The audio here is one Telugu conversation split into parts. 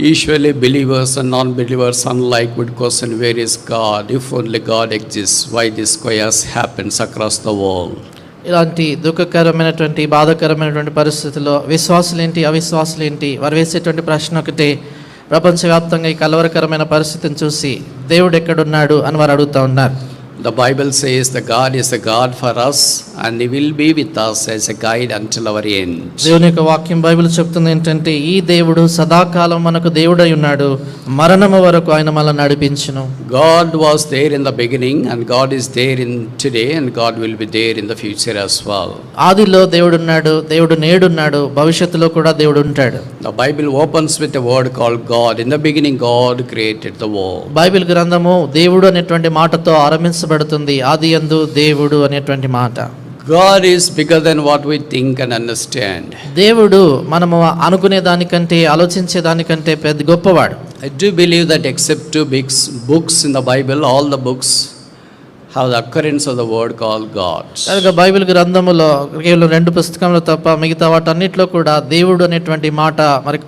Usually believers and non-believers alike would question, where is God? If only God exists, why this chaos happens across the world? ఇలాంటి దుఃఖకరమైనటువంటి బాధాకరమైనటువంటి పరిస్థితుల్లో విశ్వాసులేంటి అవిశ్వాసులేంటి వారు వేసేటువంటి ప్రశ్న ఒకటే, ప్రపంచవ్యాప్తంగా ఈ కలవరకరమైన పరిస్థితిని చూసి దేవుడు ఎక్కడున్నాడు అని వారు అడుగుతూ ఉన్నారు. The Bible says the God is a God for us and He will be with us as a guide until our end. దేవుని యొక్క వాక్యం బైబిల్ చెప్తుంది ఏంటంటే, ఈ దేవుడు సదాకాలం మనకు దేవుడై ఉన్నాడు, మరణము వరకు ఆయన మనల్ని నడిపించును. God was there in the beginning and God is there in today and God will be there in the future as well. ఆదిలో దేవుడు ఉన్నాడు, దేవుడు నేడున్నాడు, భవిష్యత్తులో కూడా దేవుడు ఉంటాడు. The Bible opens with a word called God. In the beginning God created the world. Bible గ్రంథము దేవుడు అనేటువంటి మాటతో ఆరంభించబడుతుంది. ఆదియందు దేవుడు అనేటువంటి మాట. God is bigger than what we think and understand. దేవుడు మనము అనుకునే దానికంటే ఆలోచించే దానికంటే పెద్ద గొప్పవాడు. I do believe that except two books in the Bible, all the books have the occurrence of the word called God. కనుక బైబిల్ గ్రంథములో కేవలం 2 పుస్తకములు తప్ప మిగతా వాటన్నిటిలో కూడా దేవుడు అనేటువంటి మాట మరి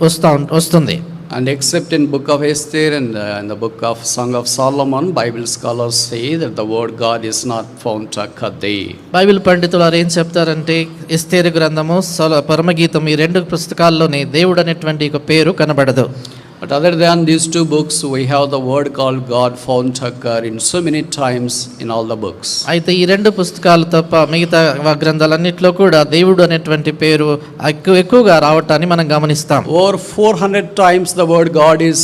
వస్తుంది. And except in book of Esther and in the book of Song of Solomon, Bible scholars say that the word God is not found to occur there. Bible పండితులు ఏం చెప్తారంటే, ఎస్తేరు గ్రంథము పరమగీతం ఈ 2 పుస్తకాల్లోనే దేవుడు అనేటువంటి ఒక పేరు కనబడదు. But other than these two books, we have the word called God found to occur in so many times in all the books. అయితే ఈ 2 పుస్తకాలు తప్ప మిగతా గ్రంథాలన్నిటిలో కూడా దేవుడు అనేటువంటి పేరు ఎక్కువగా రావటాన్ని మనం గమనిస్తాం. Over 400 times the word God is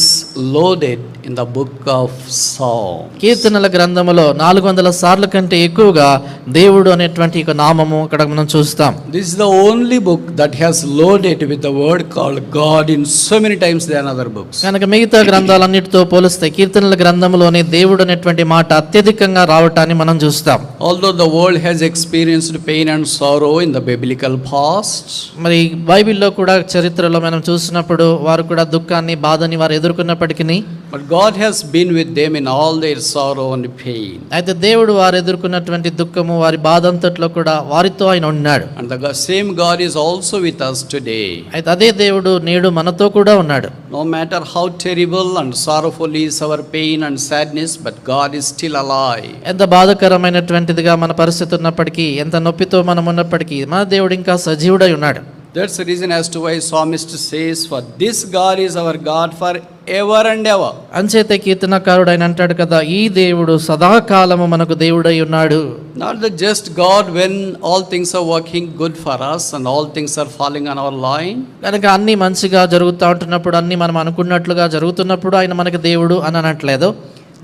loaded in the book of Psalms. కీర్తనల గ్రంథములో 400 సార్లు కంటే ఎక్కువగా దేవుడు అనేటువంటి ఒక నామము అక్కడ మనం చూస్తాం. This is the only book that has loaded with the word called God in so many times than other books. కనుక మిగతా గ్రంథాలన్నిటితో పోలిస్తే కీర్తనల గ్రంథములోనే దేవుడు అనేటువంటి మాట అత్యధికంగా రావటాన్ని మనం చూస్తాం. Although the world has experienced pain and sorrow in the biblical past, మరి బైబిల్లో కూడా చరిత్రలో మనం చూసినప్పుడు వారు కూడా దుఃఖాన్ని బాధని వారు ఎదుర్కొన్నప్పటికీ, but God has been with them in all their sorrow and pain. అయితే దేవుడు వారు ఎదుర్కొన్నటువంటి దుఃఖము వారి బాధ అంతట్లో కూడా వారితో ఆయన ఉన్నాడు. And the same God is also with us today. అయితే అదే దేవుడు నేడు మనతో కూడా ఉన్నాడు. No matter how terrible and sorrowful is our pain and sadness, but God is still alive. ఎంత బాధకరమైనటువంటిదిగా మన పరిస్థితి ఉన్నప్పటికీ, ఎంత నొప్పితో మనం ఉన్నప్పటికీ మన దేవుడు ఇంకా సజీవుడై ఉన్నాడు. That's the reason as to why psalmist says, for this God is our God for ever and ever. అంచేతే కీర్తనకారుడు ఆయన అంటాడు కదా, ఈ దేవుడు సదాకాలము మనకు దేవుడై ఉన్నాడు. Not the just God when all things are working good for us and all things are falling on our line. కనుక అన్ని మంచిగా జరుగుతూ ఉంటున్నప్పుడు, అన్ని మనం అనుకున్నట్లుగా జరుగుతున్నప్పుడు ఆయన మనకు దేవుడు అని అనట్లేదు.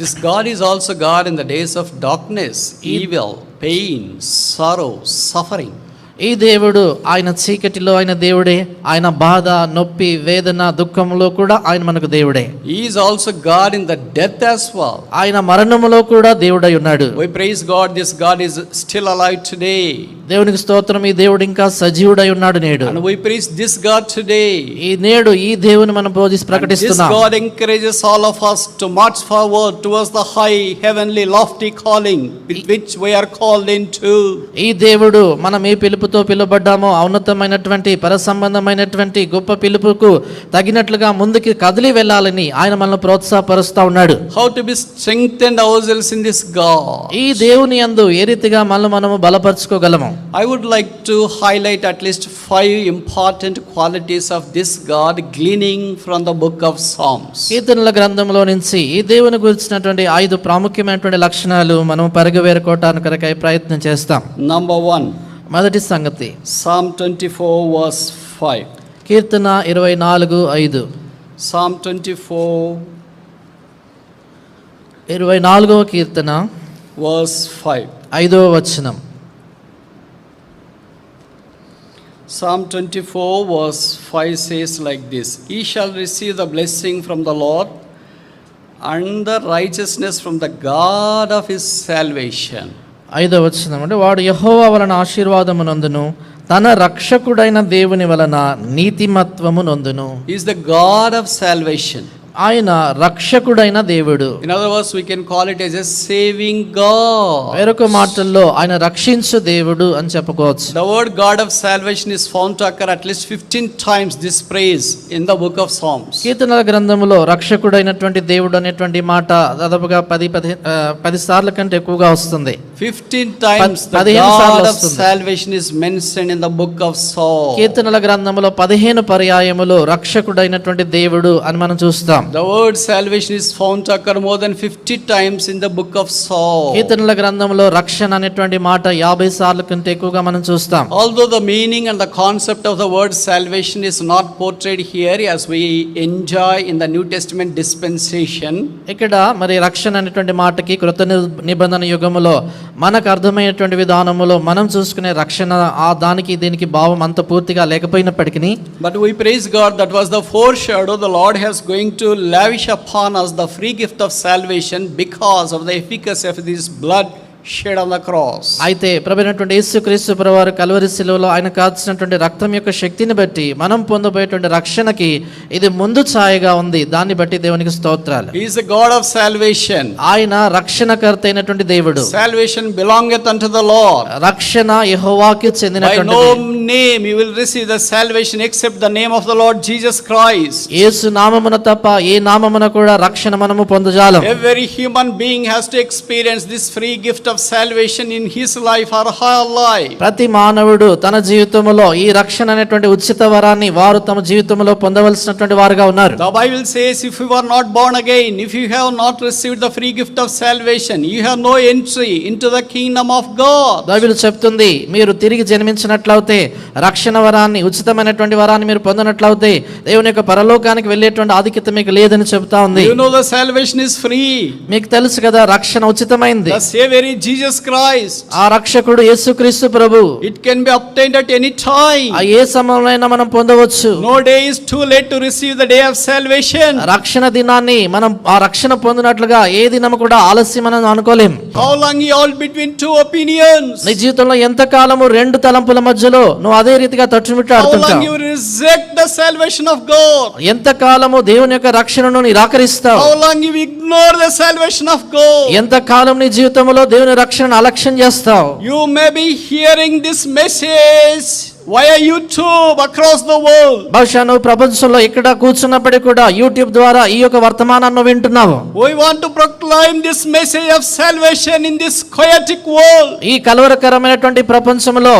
This God is also God in the days of darkness, evil, pain, sorrow, suffering. ఈ దేవుడు ఆయన చీకటిలో ఆయన దేవుడే, ఆయన బాధ, నొప్పి, వేదన, దుఃఖంలో కూడా ఆయన మనకు దేవుడే. He is also God in the death as well. ఆయన మరణములో కూడా దేవుడై ఉన్నాడు. We praise God, this God is still alive today. దేవునికి స్తోత్రం, ఈ దేవుడు ఇంకా సజీవుడై ఉన్నాడు నేడు. And we praise this God today. ఈ నేడు ఈ దేవుని మనం ప్రకటిస్తున్నాం. This God encourages all of us to march forward towards the high heavenly lofty calling with which we are called into. ఈ దేవుడు మనం ఏ పిలుపుతో పిలువబడ్డామో ఉన్నతమైనటువంటి పర సంబంధమైనటువంటి గొప్ప పిలుపుకు తగినట్లుగా ముందుకి కదిలి వెళ్ళాలని ఆయన మనల్ని ప్రోత్సాహపరుస్తా ఉన్నాడు. How to be strengthened ourselves in this God. ఈ దేవుని యందు ఏ రీతిగా మనము బలపరచుకోగలము. I would like to highlight at least 5 important qualities of this God gleaning from the book of Psalms. కీర్తనల గ్రంథంలో నుంచి ఈ దేవుని గురించినటువంటి 5 ప్రాముఖ్యమైనటువంటి లక్షణాలు మనం పరిగవేరుకోవటానికి ప్రయత్నం చేస్తాం. Number 1. మొదటి సంగతి, Psalm 24 verse 5. కీర్తన 24:5. Psalm 24 24వ కీర్తన verse 5. 5వ వచనం. Psalm 24 verse 5 says like this: He shall receive the blessing from the Lord and the righteousness from the God of his salvation. 5వ వచనం అంటే, వాడు యెహోవా వలన ఆశీర్వాదము నొందును, తన రక్షకుడైన దేవుని వలన నీతిమత్వము నొందును. He is the God of salvation. ఆయన రక్షకుడైన దేవుడు. In other words, we can call it as a saving God. వేరొక మాటల్లో ఆయన రక్షించు దేవుడు అని చెప్పుకోవచ్చు. The word God of salvation is found to occur at least 15 times this phrase in the book of Psalms. కీర్తనల గ్రంథములో రక్షకుడైనటువంటి దేవుడు అనేటువంటి మాట దాదాపుగా 10 సార్ల కంటే ఎక్కువగా వస్తుంది. 15 times the 15 సార్లు God of వస్తుంది. salvation is mentioned in the book of Psalms. కీర్తనల గ్రంథములో 15 పర్యాయములు రక్షకుడైనటువంటి దేవుడు అని మనం చూస్తాం. The word salvation is found to occur more than 50 times in the book of Psalms. కీర్తనల గ్రంథములో రక్షణ అనేటువంటి మాట 50 సార్ల కంటే ఎక్కువగా మనం చూస్తాం. Although the meaning and the concept of the word salvation is not portrayed here as we enjoy in the New Testament dispensation, ఇక్కడ మరి రక్షణ అనేటువంటి మాటకి కృత నిబంధన యుగములో మనకు అర్థమైనటువంటి విధానములో మనం చూసుకునే రక్షణ ఆ దానికి దీనికి భావం అంత పూర్తిగా లేకపోయినప్పటికీ, but we praise God that was the foreshadow the Lord has going to lavish upon us the free gift of salvation because of the efficacy of this blood shed on the cross. అయితే ప్రభువైనటువంటి యేసుక్రీస్తు ప్రభువారు కల్వరి శిలువలో ఆయన కాల్చినటువంటి రక్తం యొక్క శక్తిని బట్టి మనం పొందబోయేటువంటి రక్షణకి ఇది ముందు ఛాయగా ఉంది. దాన్ని బట్టి దేవునికి స్తోత్రాలు. He is the God of salvation. ఆయన రక్షణకర్త అయినటువంటి దేవుడు. Salvation belongeth unto the Lord. రక్షణ యెహోవాకి By చెందినటువంటిది. no name you will receive the salvation except the name of the Lord Jesus Christ. యేసు నామమున తప్ప ఏ నామమున కూడా రక్షణ మనము పొందజాలం. Every human being has to experience this free gift of salvation in his life or her life. ప్రతి మానవుడు తన జీవితంలో ఈ రక్షణ అనేటువంటి ఉచిత వరాన్ని వారు తమ జీవితంలో పొందవలసినటువంటి వారుగా ఉన్నారు. The Bible says if you are not born again, if you have not received the free gift of salvation, you have no entry into the kingdom of God. Bible చెప్తుంది మీరు తిరిగి జన్మించినట్లయితే రక్షణ వరాన్ని ఉచితమైనటువంటి వరాన్ని మీరు పొందినట్లయితే దేవుని యొక్క పరలోకానికి వెళ్ళేటువంటి ఆధిక్యత మీకు లేదని చెప్తా ఉంది. You know the salvation is free. మీకు తెలుసు కదా రక్షణ ఉచితమైంది. The Savior is Jesus Christ. ఆ రక్షకుడు యేసుక్రీస్తు ప్రభు. It can be obtained at any time. ఆ ఏ సమయంలో మనం పొందవచ్చు. No day is too late to receive the day of salvation. రక్షణ దినాన్ని మనం ఆ రక్షణ పొందినట్లుగా ఏ దినం కూడా ఆలస్యం అని అనుకోలేం. How long you all between two opinions? నీ జీవితంలో ఎంత కాలము రెండు తలంపుల మధ్యలో నువ్వు అదే రీతిగా How తట్టుమిట్టాడుతుంటావు. long you reject the salvation of God? ఎంత కాలము దేవుని యొక్క రక్షణను నిరాకరిస్తావు. How long you ignore the salvation of God? ఎంత కాలం నీ జీవితంలో దేవుని రక్షణను అలక్ష్యం చేస్తావు. You may be hearing this message via YouTube across the world. బహుశా నువ్వు ప్రపంచంలో ఇక్కడ కూర్చున్నప్పటికీ కూడా యూట్యూబ్ ద్వారా ఈ యొక్క వర్తమానాన్ని వింటున్నావు. We want to proclaim this message of salvation in this chaotic world. ఈ కలవరకరమైనటువంటి ప్రపంచంలో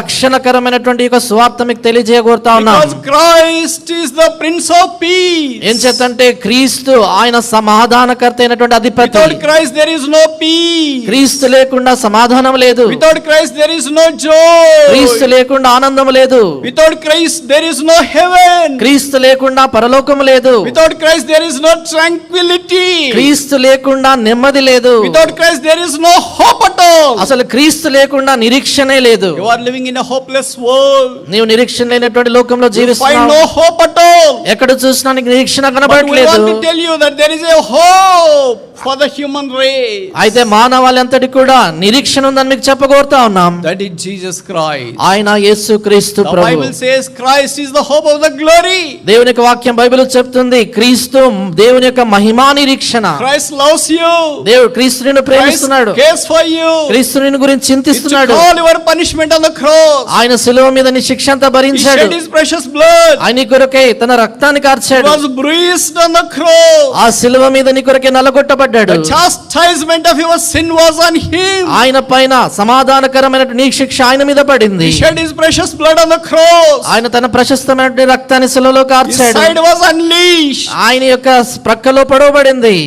రక్షణకరమైనటువంటి యొక్క స్వార్థ మీకు తెలియజేయగోరుతా ఉన్నాం. Because Christ is the Prince of Peace. ఏం చేతంటే క్రీస్తు ఆయన సమాధానకర్త అయినటువంటి అధిపతి. Without Christ there is no peace. క్రీస్తు లేకుండా సమాధానం లేదు. Without Christ there is no joy. క్రీస్తు లేకుండా ఆనందం లేదు. Without Christ there is no heaven. క్రీస్తు లేకుండా పరలోకం లేదు. Without Christ there is no tranquility. క్రీస్తు లేకుండా నెమ్మది లేదు. Without Christ there is no hope at all. అసలు క్రీస్తు లేకుండా నిరీక్షణే లేదు. You are living in a hopeless world. నీవు నిరీక్షణ లేనటువంటి లోకంలో You find జీవిస్తున్నావు. no hope at all. ఎక్కడ చూసినా నీకు నిరీక్షణ But we కనబడట్లేదు. want to tell you that there is a hope for the human race. అయితే మానవాళంతటి కూడా నిరీక్షణ ఉందని మీకు చెప్పగోరుతా ఉన్నాం. That is Jesus Christ. ఆయన యేసుక్రీస్తు The Prabhu. Bible says Christ is the hope of the glory. దేవుని యొక్క వాక్యం బైబిల్ చెప్తుంది క్రీస్తు దేవుని యొక్క మహిమా నిరీక్షణ. Christ loves you. దేవుడు క్రీస్తు నిన్ను Christ ప్రేమిస్తున్నాడు. cares for you. క్రీస్తు నిన్ను గురించి He took చింతిస్తున్నాడు. all your punishment on the cross. ఆయన శిలువ మీద నీ శిక్ష అంతా He భరించాడు. shed his precious blood. ఆయన నీ కొరకే తన రక్తాన్ని He కార్చాడు. was bruised on the cross. ఆ శిలువ మీద నీ కొరకే నలగొట్టబడ్డాడు. The chastisement of your sin was on him. ఆయన పైన సమాధానకరమైన నీ శిక్ష ఆయన మీద పడింది. He shed his precious blood on the cross. ఆయన తన ప్రశస్తమైన రక్తాన్ని శిలువలో His కార్చాడు. side was unleashed. ఆయన యొక్క ప్రక్కలో పడవబడింది.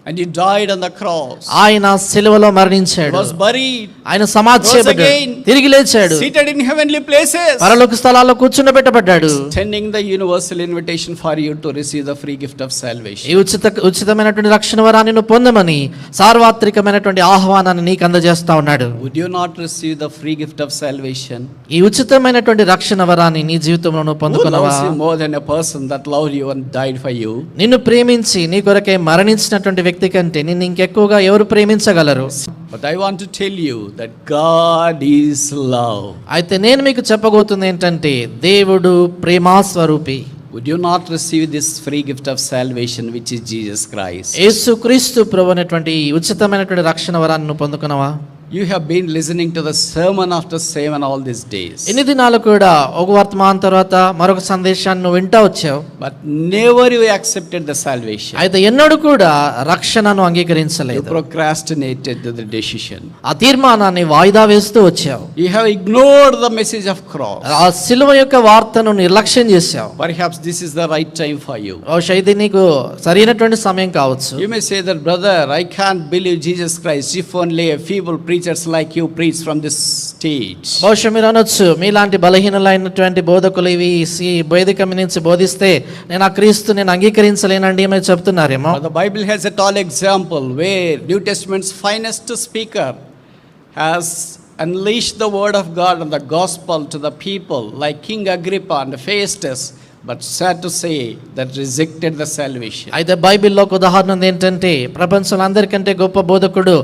And he died on the cross. ఆయన శిలువలో He మరణించాడు. was buried. ఆయన సమాధి చేయబడ్డాడు. again. తిరిగి లేచాడు. Seated in heavenly places. పరలోక స్థలాల్లో కూర్చుండబెట్టబడ్డాడు. Extending the universal invitation for you to receive the free gift of salvation. ఈ ఉచితమైనటువంటి రక్షణ వరాన్ని నువ్వు పొందమని సార్వత్రికమైనటువంటి ఆహ్వానాన్ని నీకు అందజేస్తా ఉన్నాడు. Would you not receive the free gift of salvation? ఈ ఉచితమైనటువంటి రక్షణ వరాన్ని నీ జీవితంలో నువ్వు Who పొందుకున్నావా? loves you more than a person that loved you and died for you? నిన్ను ప్రేమించి నీ కొరకే మరణించినటువంటి వ్యక్తి కంటే నిన్ను ఇంకెక్కువగా ఎవరు ప్రేమించగలరు? But I want to tell you that God is love. అయితే నేను మీకు చెప్పబోతుంది ఏంటంటే దేవుడు ప్రేమా స్వరూపి. would you not receive this free gift of salvation, which is Jesus Christ? యేసుక్రీస్తు ప్రభు అనేటువంటి ఈ ఉచితమైనటువంటి రక్షణ వరాన్ని నువ్వు పొందుకున్నావా? You have been listening to the sermon after sermon all these days, ఎన్ని దినాలు కూడా ఒక వర్తమానం తర్వాత మరొక సందేశాన్ని నువ్వు వింటా వచ్చావు, but never you accepted the salvation. అయితే ఎన్నడూ కూడా రక్షణను You అంగీకరించలేదు. procrastinated the decision. ఆ తీర్మానాన్ని వాయిదా వేస్తూ వచ్చావు. You have ignored the message of cross. ఆ సిలువ యొక్క వార్తను నిర్లక్ష్యం చేశావు. Perhaps this is the right time for you. బహుశా ఇది నీకు సరైనటువంటి సమయం కావచ్చు. You may say that, brother, I can't believe Jesus Christ if only a feeble preachers like you preach from this stage. బహుశా మీరు అనొచ్చు, మీలాంటి బలహీనులైనటువంటి బోధకులు ఇవి ఈ వేదిక నుంచి బోధిస్తే నేను ఆ క్రీస్తు నేను అంగీకరించలేనండి అని చెప్తున్నారేమో. But the Bible has a tall example where New Testament's finest speaker has unleashed the word of God and the gospel to the people, like King Agrippa and Festus, but sad to say that rejected the salvation. అయితే బైబిల్లో ఒక ఉదాహరణ ఏంటంటే, ప్రపంచంలో అందరికంటే గొప్ప బోధకుడు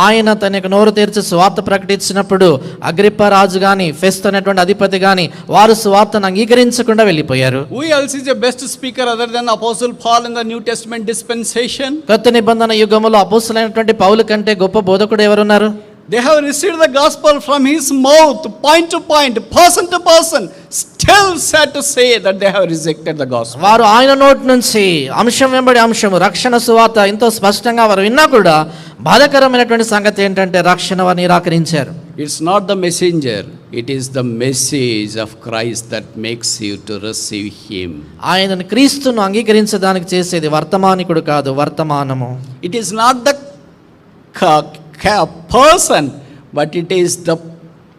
ఆయన తన యొక్క నోరు తెరిచి సువార్త ప్రకటించినప్పుడు అగ్రిప్ప రాజు గాని ఫెస్తు అనేటువంటి అధిపతి గాని వారు సువార్తను అంగీకరించకుండా వెళ్ళిపోయారు. Who else is a best speaker other than Apostle Paul in the New Testament dispensation? కొత్త నిబంధన యుగములో అపోస్తలులైనటువంటి పౌలు కంటే గొప్ప బోధకుడు ఎవరున్నారు? They have received the gospel from his mouth, point to point, person to person. Still sad to say that they have rejected the gospel. వారు ఆయన నోటి నుంచి అంశం వెంబడి అంశం రక్షణ సువార్త ఎంతో స్పష్టంగా వారు విన్నా కూడా బాధాకరమైనటువంటి సంగతి ఏంటంటే రక్షణ వారు నిరాకరించారు. It's not the messenger, it is the message of Christ that makes you to receive him. ఆయనను క్రీస్తును అంగీకరించడానికి చేసేది వర్తమానికుడు కాదు, వర్తమానము. It is not the person, but it is the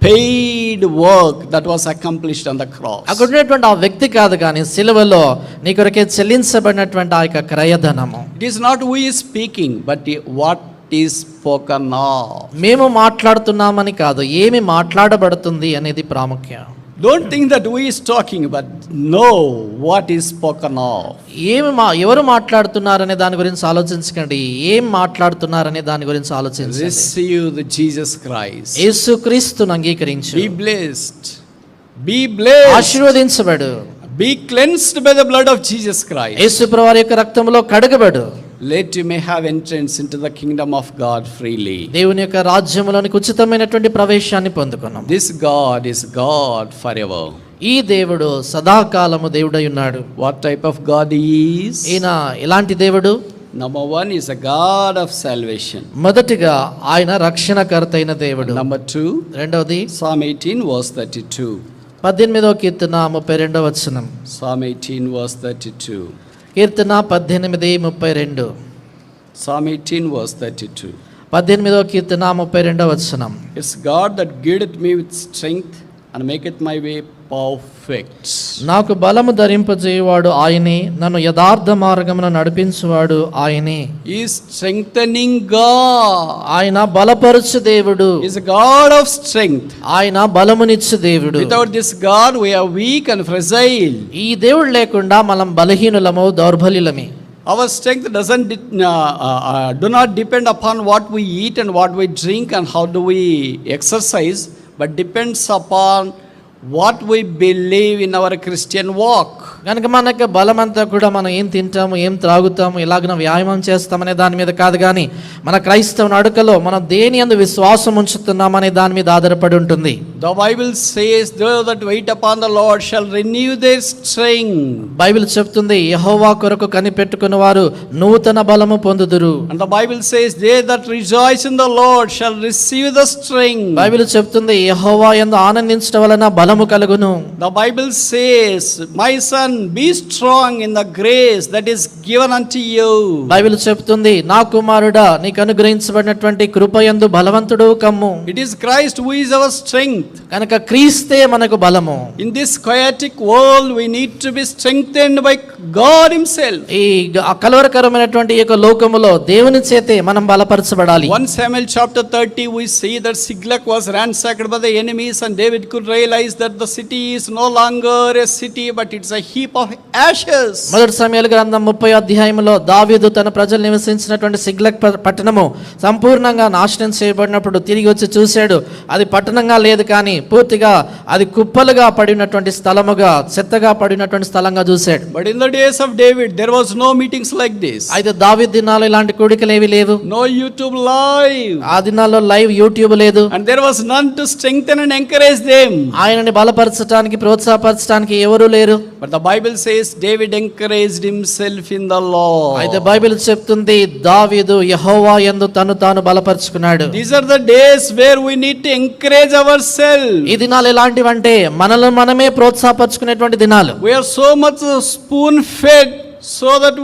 paid work that was accomplished on the cross. అక్కడ ఉన్నటువంటి ఆ వ్యక్తి కాదు కానీ సిలువలో నీ కొరకే చెల్లించబడినటువంటి ఆ యొక్క క్రయధనము. It is not who is speaking, but what is spoken of. మేము మాట్లాడుతున్నామని కాదు, ఏమి మాట్లాడబడుతుంది అనేది ప్రాముఖ్యం. Don't think that who is talking, but know what is spoken of. ఎవరు మాట్లాడుతున్నారనే దాని గురించి ఆలోచించకండి, ఏం మాట్లాడుతున్నారనే దాని గురించి ఆలోచించండి. Receive the Jesus Christ. యేసుక్రీస్తును అంగీకరించు. Be blessed. Be blessed. ఆశీర్వదించబడు. Be cleansed by the blood of Jesus Christ. యేసుప్రభు వారి యొక్క రక్తములో కడగబడు. Let you may have entrance into the kingdom of God freely. దేవుని యొక్క రాజ్యములోనికి ఉచితమైనటువంటి ప్రవేశాన్ని పొందుకున్నాం. This God is God forever. ఈ దేవుడు సదాకాలము దేవుడై ఉన్నాడు. What type of God he is? ఈయన ఎలాంటి దేవుడు? Number one is a God of salvation. మొదటిగా ఆయన రక్షణకర్త అయిన దేవుడు. Number two, రెండవది Psalm 18 verse 32. 18వ కీర్తన 32వ వచనం. Psalm 18 verse 32. కీర్తన 18:32. Psalm 18 verse 32. 18వ కీర్తన 32వ వచనం. It's God that giveth me with strength and maketh my way perfect. నాకు బలము ధరింపజేయువాడు ఆయనే, నన్ను యథార్థ మార్గమున నడిపించువాడు ఆయనే. He is strengthening God. ఆయన బలపరచు దేవుడు. He is a God of strength. ఆయన బలమునిచ్చు దేవుడు. Without this God we are weak and fragile. ఈ దేవుడు లేకుండా మనం బలహీనులము, దౌర్బల్యులమే. Our strength do not depend upon what we eat and what we drink and how do we exercise, but depends upon what we believe in our Christian walk. కనుక మనకు బలమంతా కూడా మనం ఏం తింటాము, ఏం త్రాగుతాము, ఎలాగ వ్యాయామం చేస్తామనే దాని మీద కాదు, కానీ మన క్రైస్తవ నడుకలో మనం దేని యందు విశ్వాసం ఉంచుతున్నామనే దాని మీద ఆధారపడి ఉంటుంది. The Bible says, "Those that wait upon the Lord shall renew their strength." Bible చెప్తుంది, యెహోవా కొరకు కనిపెట్టుకుని వారు నూతన బలము పొందుదురు. And the Bible says, "They that rejoice in the Lord shall receive the strength." Bible చెప్తుంది, యెహోవా యందు ఆనందించడం వలన బలము కలుగును. The Bible says, "My son, be strong in the grace that is given unto you." Bible చెప్తుంది, నా కుమారుడా నీకు అనుగ్రహించబడినటువంటి కృప యందు బలవంతుడు కమ్ము. It is Christ who is our strength. కనుక క్రీస్తే మనకు బలము. In this chaotic world we need to be strengthened by God himself. ఈ కలవరకరమైనటువంటి ఈ యొక్క లోకములో దేవుని చేతే మనం బలపరచబడాలి. 1 Samuel chapter 30 we see that Siglag was ransacked by the enemies and David could realize that the city is no longer a city but it's a heap of ashes. మొదటి సమూయేలు గ్రంథం 30 అధ్యాయంలో దావీదు తన ప్రజలు నివసించినటువంటి సిగ్లగ్ పట్టణము సంపూర్ణంగా నాశనం చేయబడినప్పుడు తిరిగి వచ్చి చూశాడు. అది పట్టణంగా లేదు కానీ పూర్తిగా అది కుప్పలుగా పడినటువంటి స్థలముగా, చెత్తగా పడినటువంటి స్థలంగా చూశాడు. But in the days of David, there was no meetings like this. అయితే దావీదు దినాల్లో ఇలాంటి కూడికలు ఏవి లేవు. No YouTube live. ఆ దినాల్లో లైవ్ యూట్యూబ్ లేదు. And there was none to strengthen and encourage them. ఆయనని బలపరచడానికి, ప్రోత్సాహపరచడానికి ఎవరూ లేరు. But the Bible says David encouraged himself in the Lord. అయితే బైబిల్ చెప్తుంది దావీదు యెహోవా యందు తను తాను బలపరుచుకున్నాడు. These are the days where we need to encourage ourselves. ఈ దినాలు ఎలాంటివంటే మనల్ని మనమే ప్రోత్సాహపరచుకునేటువంటి దినాలు. We are so much spoon fed so that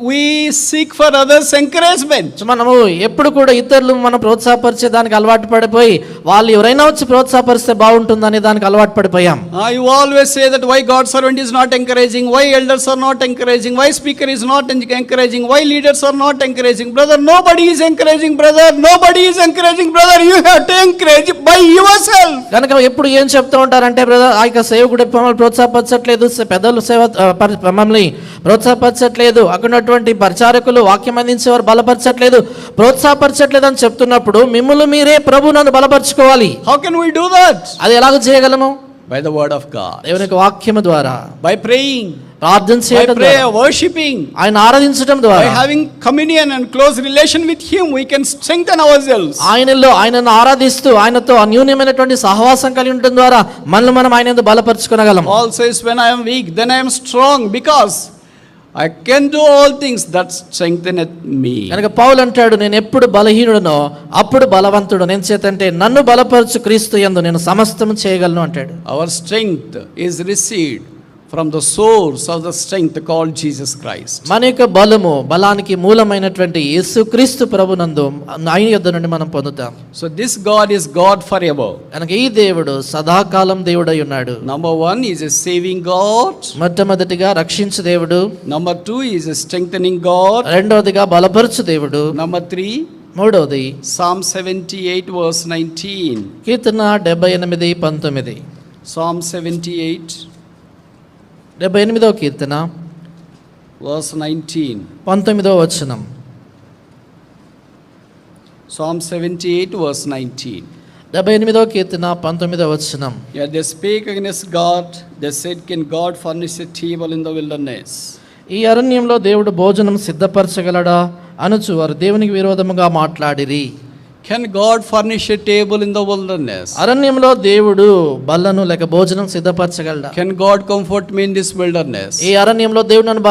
we seek for others encouragement. మనము ఎప్పుడు కూడా ఇతరులు మనం ప్రోత్సాహపరిచే దానికి అలవాటు పడిపోయి వాళ్ళు ఎవరైనా వచ్చి ప్రోత్సాహపరిస్తే బాగుంటుందనే దానికి అలవాటు పడిపోయాం. You always say that why God's servant is not encouraging, why elders are not encouraging, why speaker is not encouraging, why leaders are not encouraging. Brother, nobody is encouraging, brother. Nobody is encouraging, brother. You have to encourage by yourself. కనుక ఎప్పుడు ఏం చెప్తూ ఉంటారంటే బ్రదర్ ఆ యొక్క సేవకుడు మమ్మల్ని ప్రోత్సాహపరచట్లేదు, పెద్దలు సేవ మమ్మల్ని ప్రోత్సాహపరచట్లేదు, అక్కడున్నటువంటి పరిచారకులు వాక్యం అందించేవారు బలపరచట్లేదు, ప్రోత్సాహపరచట్లేదు అని చెప్తున్నప్పుడు మిమ్మల్ని మీరే ప్రభు నన్ను బలపరచుకోవాలి. How can we do that? అది ఎలాగ చేయగలము? By the word of God. దేవుని యొక్క వాక్యము ద్వారా, by praying, ప్రార్థన by చేయడం ద్వారా, worshiping, ఆయన ఆరాధించడం ద్వారా, by having communion and close relation with him, we can strengthen ourselves. ఆయనను ఆరాధిస్తూ ఆయనతో అన్యోన్యమైనటువంటి సహవాసం కలిగి ఉండడం ద్వారా మనల్ని మనం ఆయన బలపరచుకోగలం. Paul says, when I am weak, then I am strong, because I can do all things that strengtheneth me. కనుక పౌలు అంటాడు, నేను ఎప్పుడు బలహీనుడనో అప్పుడు బలవంతుడు. నేను చేతంటే నన్ను బలపరచు క్రీస్తు యందు నేను సమస్తము చేయగలను అంటాడు. Our strength is received from the source of the strength called Jesus Christ. మన యొక్క బలానికి మూలమైనటువంటి యేసుక్రీస్తు ప్రభునందు ఆయన యొద్ద నుండి మనం పొందుతాం. So this God is God forever. కనుక ఈ దేవుడు సదాకాలం దేవుడై ఉన్నాడు. Number 1 is a saving God. మొట్టమొదటిగా రక్షించు దేవుడు. Number 2 is a strengthening God. రెండవదిగా బలపరచు దేవుడు. Number 3, మూడవది Psalm 78 verse 19. కీర్తన 78:19. Psalm 78 78వ కీర్తన verse 19. 19వ వచనం. Psalm 78 verse 19. 78వ కీర్తన 19వ వచనం. Yeah, they spake against God. They said, can God furnish a table in the wilderness? ఈ అరణ్యంలో దేవుడు భోజనం సిద్ధపరచగలడా అనుచు వారు దేవునికి విరోధముగా మాట్లాడిరి. Can God furnish a table in the wilderness? అరణ్యంలో దేవుడు బల్లను లేక భోజనం సిద్ధపరచగలడా? Can God comfort me in this wilderness? ఈ అరణ్యంలో దేవుడు నన్ను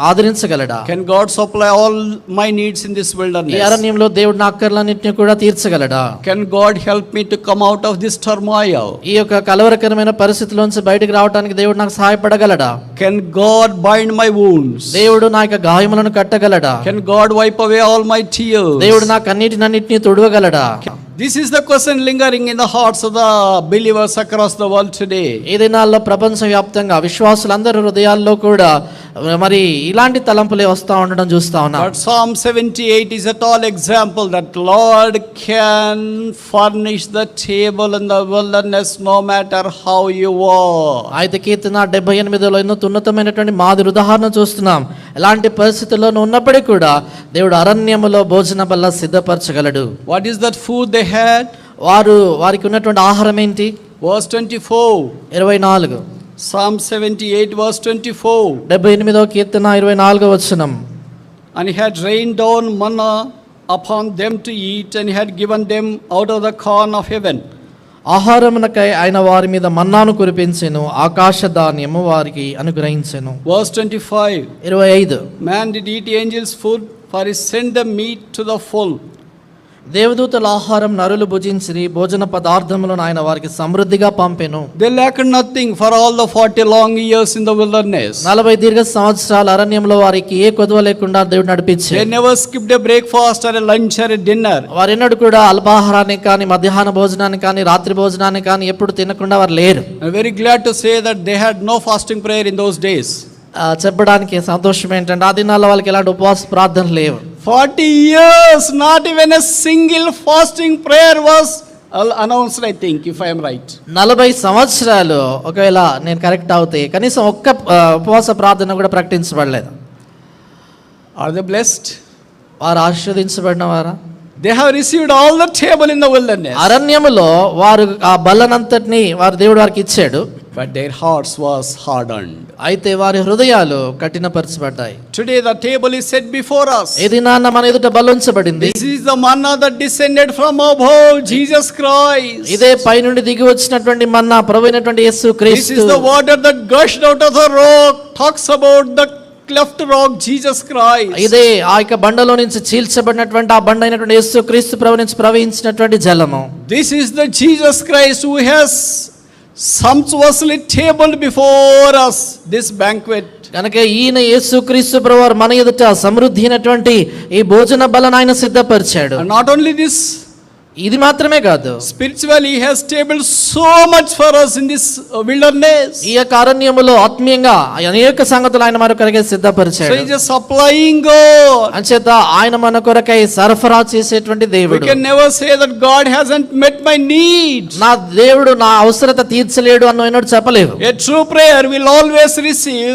ఆదరించగలడా? Can God supply all my needs in this ఈ wilderness? అరణ్యంలో దేవుడు నా అక్కర్లన్నింటినీ కూడా తీర్చగలడా? Can God help me to come out of this turmoil? ఈ యొక్క కలవరకరమైన పరిస్థితిలోంచి బయటికి రావడానికి దేవుడు నాకు సహాయపడగలడా? Can God bind my wounds? దేవుడు నా యొక్క గాయములను కట్టగలడా? Can God wipe away all my tears? దేవుడు నా కన్నీటినన్నిటినీ తుడవగలడా? This is the question lingering in the hearts of the believers across the world today. ఈ దినాల్లో ప్రపంచవ్యాప్తంగా విశ్వాసులందరి హృదయాల్లో కూడా మరి ఇలాంటి తలంపులే వస్తూ ఉండడం చూస్తా ఉన్నాం. But Psalm 78 is a tall example that Lord can furnish the table in the wilderness no matter how you are. అయితే కీర్తన 78లో ఎన్నో ఉన్నతమైనటువంటి మాదిరి ఉదాహరణ చూస్తున్నాం. ఎలాంటి పరిస్థితుల్లో ఉన్నప్పటికీ కూడా దేవుడు అరణ్యములో భోజన బల్ల సిద్ధపరచగలడు. What is that food they had? వారికి ఉన్నటువంటి ఆహారం ఏంటి? Verse 24. 24. Psalm 78 verse 24. 78వ కీర్తన 24వ వచనం. And he had rained down manna upon them to eat, and he had given them out of the corn of heaven. ఆహారమునకై ఆయన వారి మీద మన్నాను కురిపించెను, ఆకాశ ధాన్యము వారికి అనుగ్రహించెను. Verse 25. 25. Man did eat angels' food, for he sent the meat to the full. దేవదూతల ఆహారం నరులు భుజించిరి, భోజన పదార్థములను ఆయన వారికి సమృద్ధిగా పంపెను. They lacked nothing for all the 40 long years in the wilderness. 40 దీర్ఘ సంవత్సరాల అరణ్యంలో వారికి ఏ కొదువ లేకుండా దేవుడు నడిపించాడు. They never skipped a breakfast or a lunch or a dinner. వారెన్నడూ కూడా అల్పాహారాన్ని కానీ మధ్యాహ్న భోజనాన్ని కానీ రాత్రి భోజనాన్ని కానీ ఎప్పుడు తినకుండా వారు లేరు. I'm very glad to say that they had no fasting prayer in those days. చెప్పడానికి సంతోషం ఏంటంటే ఆ దినాల్లో వాళ్ళకి ఎలాంటి ఉపవాస ప్రార్థన లేవు. 40 years not even a single fasting prayer was announced, I think, if I am right. 40 సంవత్సరాలు ఒకవేళ నేను కరెక్ట్ అవుతే కనీసం ఒక్క ఉపవాస ప్రార్థన కూడా ప్రకటించబడలేదు. Are they blessed? వారు ఆశీర్వదించబడిన వారా? They have received all the table in the wilderness. అరణ్యములో వారు ఆ బల్లనంతటిని వారు దేవుడు వారికి ఇచ్చాడు. But their hearts was hardened. అయితే వారి హృదయాలు కఠినపరచబడ్డాయి. Today the table is set before us. ఈ దినాన మన ఎదుట బల్లుంచబడింది. This is the manna that descended from above, Jesus Christ. ఇదే పై నుండి దిగి వచ్చినటువంటి మన్నా ప్రభువైనటువంటి యేసుక్రీస్తు. This is the water that gushed out of the rock, talks about the cleft rock, Jesus Christ. ఇదే ఆ యొక్క బండలో నుంచి చీల్చబడినటువంటి ఆ బండ అయినటువంటి యేసుక్రీస్తు ప్రభు నుంచి ప్రవహించినటువంటి జలము. This is the Jesus Christ who has sumptuously tabled before us this banquet. కనుక ఈయన యేసుక్రీస్తు ప్రభువారు మన ఎదుట సమృద్ధి అయినటువంటి ఈ భోజన బలను ఆయన సిద్ధపరిచాడు. And not only this, ఇది మాత్రమే కాదు, spiritually he has tabled so much for us in this wilderness. ఈ యొక్క అరణ్యములో ఆత్మీయంగా అనేక సంగతులు ఆయన మన కొరకై So సిద్ధపరిచాడు. he is just supplying God. అంచేత ఆయన మన కొరకై సరఫరా చేసేటువంటి We దేవుడు. can never say that God hasn't met my need. నా దేవుడు నా అవసరత తీర్చలేడు అని ఎన్నడూ చెప్పలేవు. A true prayer will always receive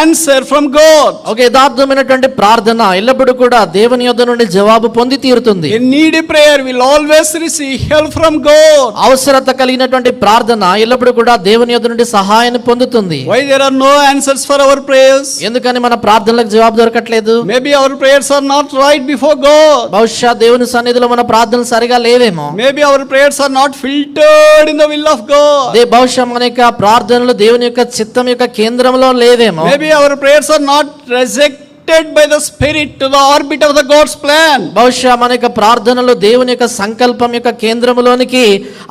answer from God. ఒక యథార్థమైనటువంటి ప్రార్థన ఎల్లప్పుడూ కూడా దేవుని యొద్ద నుండి జవాబు పొంది తీరుతుంది. A needy prayer will always receive help from God. అవసరత కలిగినటువంటి ప్రార్థన ఎల్లప్పుడూ కూడా దేవుని యొద్ద నుండి సహాయాన్ని పొందుతుంది. Why there are no answers for our prayers? ఎందుకని మన ప్రార్థనలకు జవాబు దొరకట్లేదు? Maybe our prayers are not right before God. బహుశా దేవుని సన్నిధిలో మన ప్రార్థనలు సరిగా లేవేమో. Maybe our prayers are not filtered in the will of God. బహుశా మన యొక్క ప్రార్థనలు దేవుని యొక్క చిత్తం యొక్క కేంద్రంలో లేవేమో. Maybe our prayers are not rejected by the Spirit to the orbit of the God's plan. బహుశా మన యొక్క ప్రార్థనలు దేవుని యొక్క సంకల్పం యొక్క కేంద్రములోనికి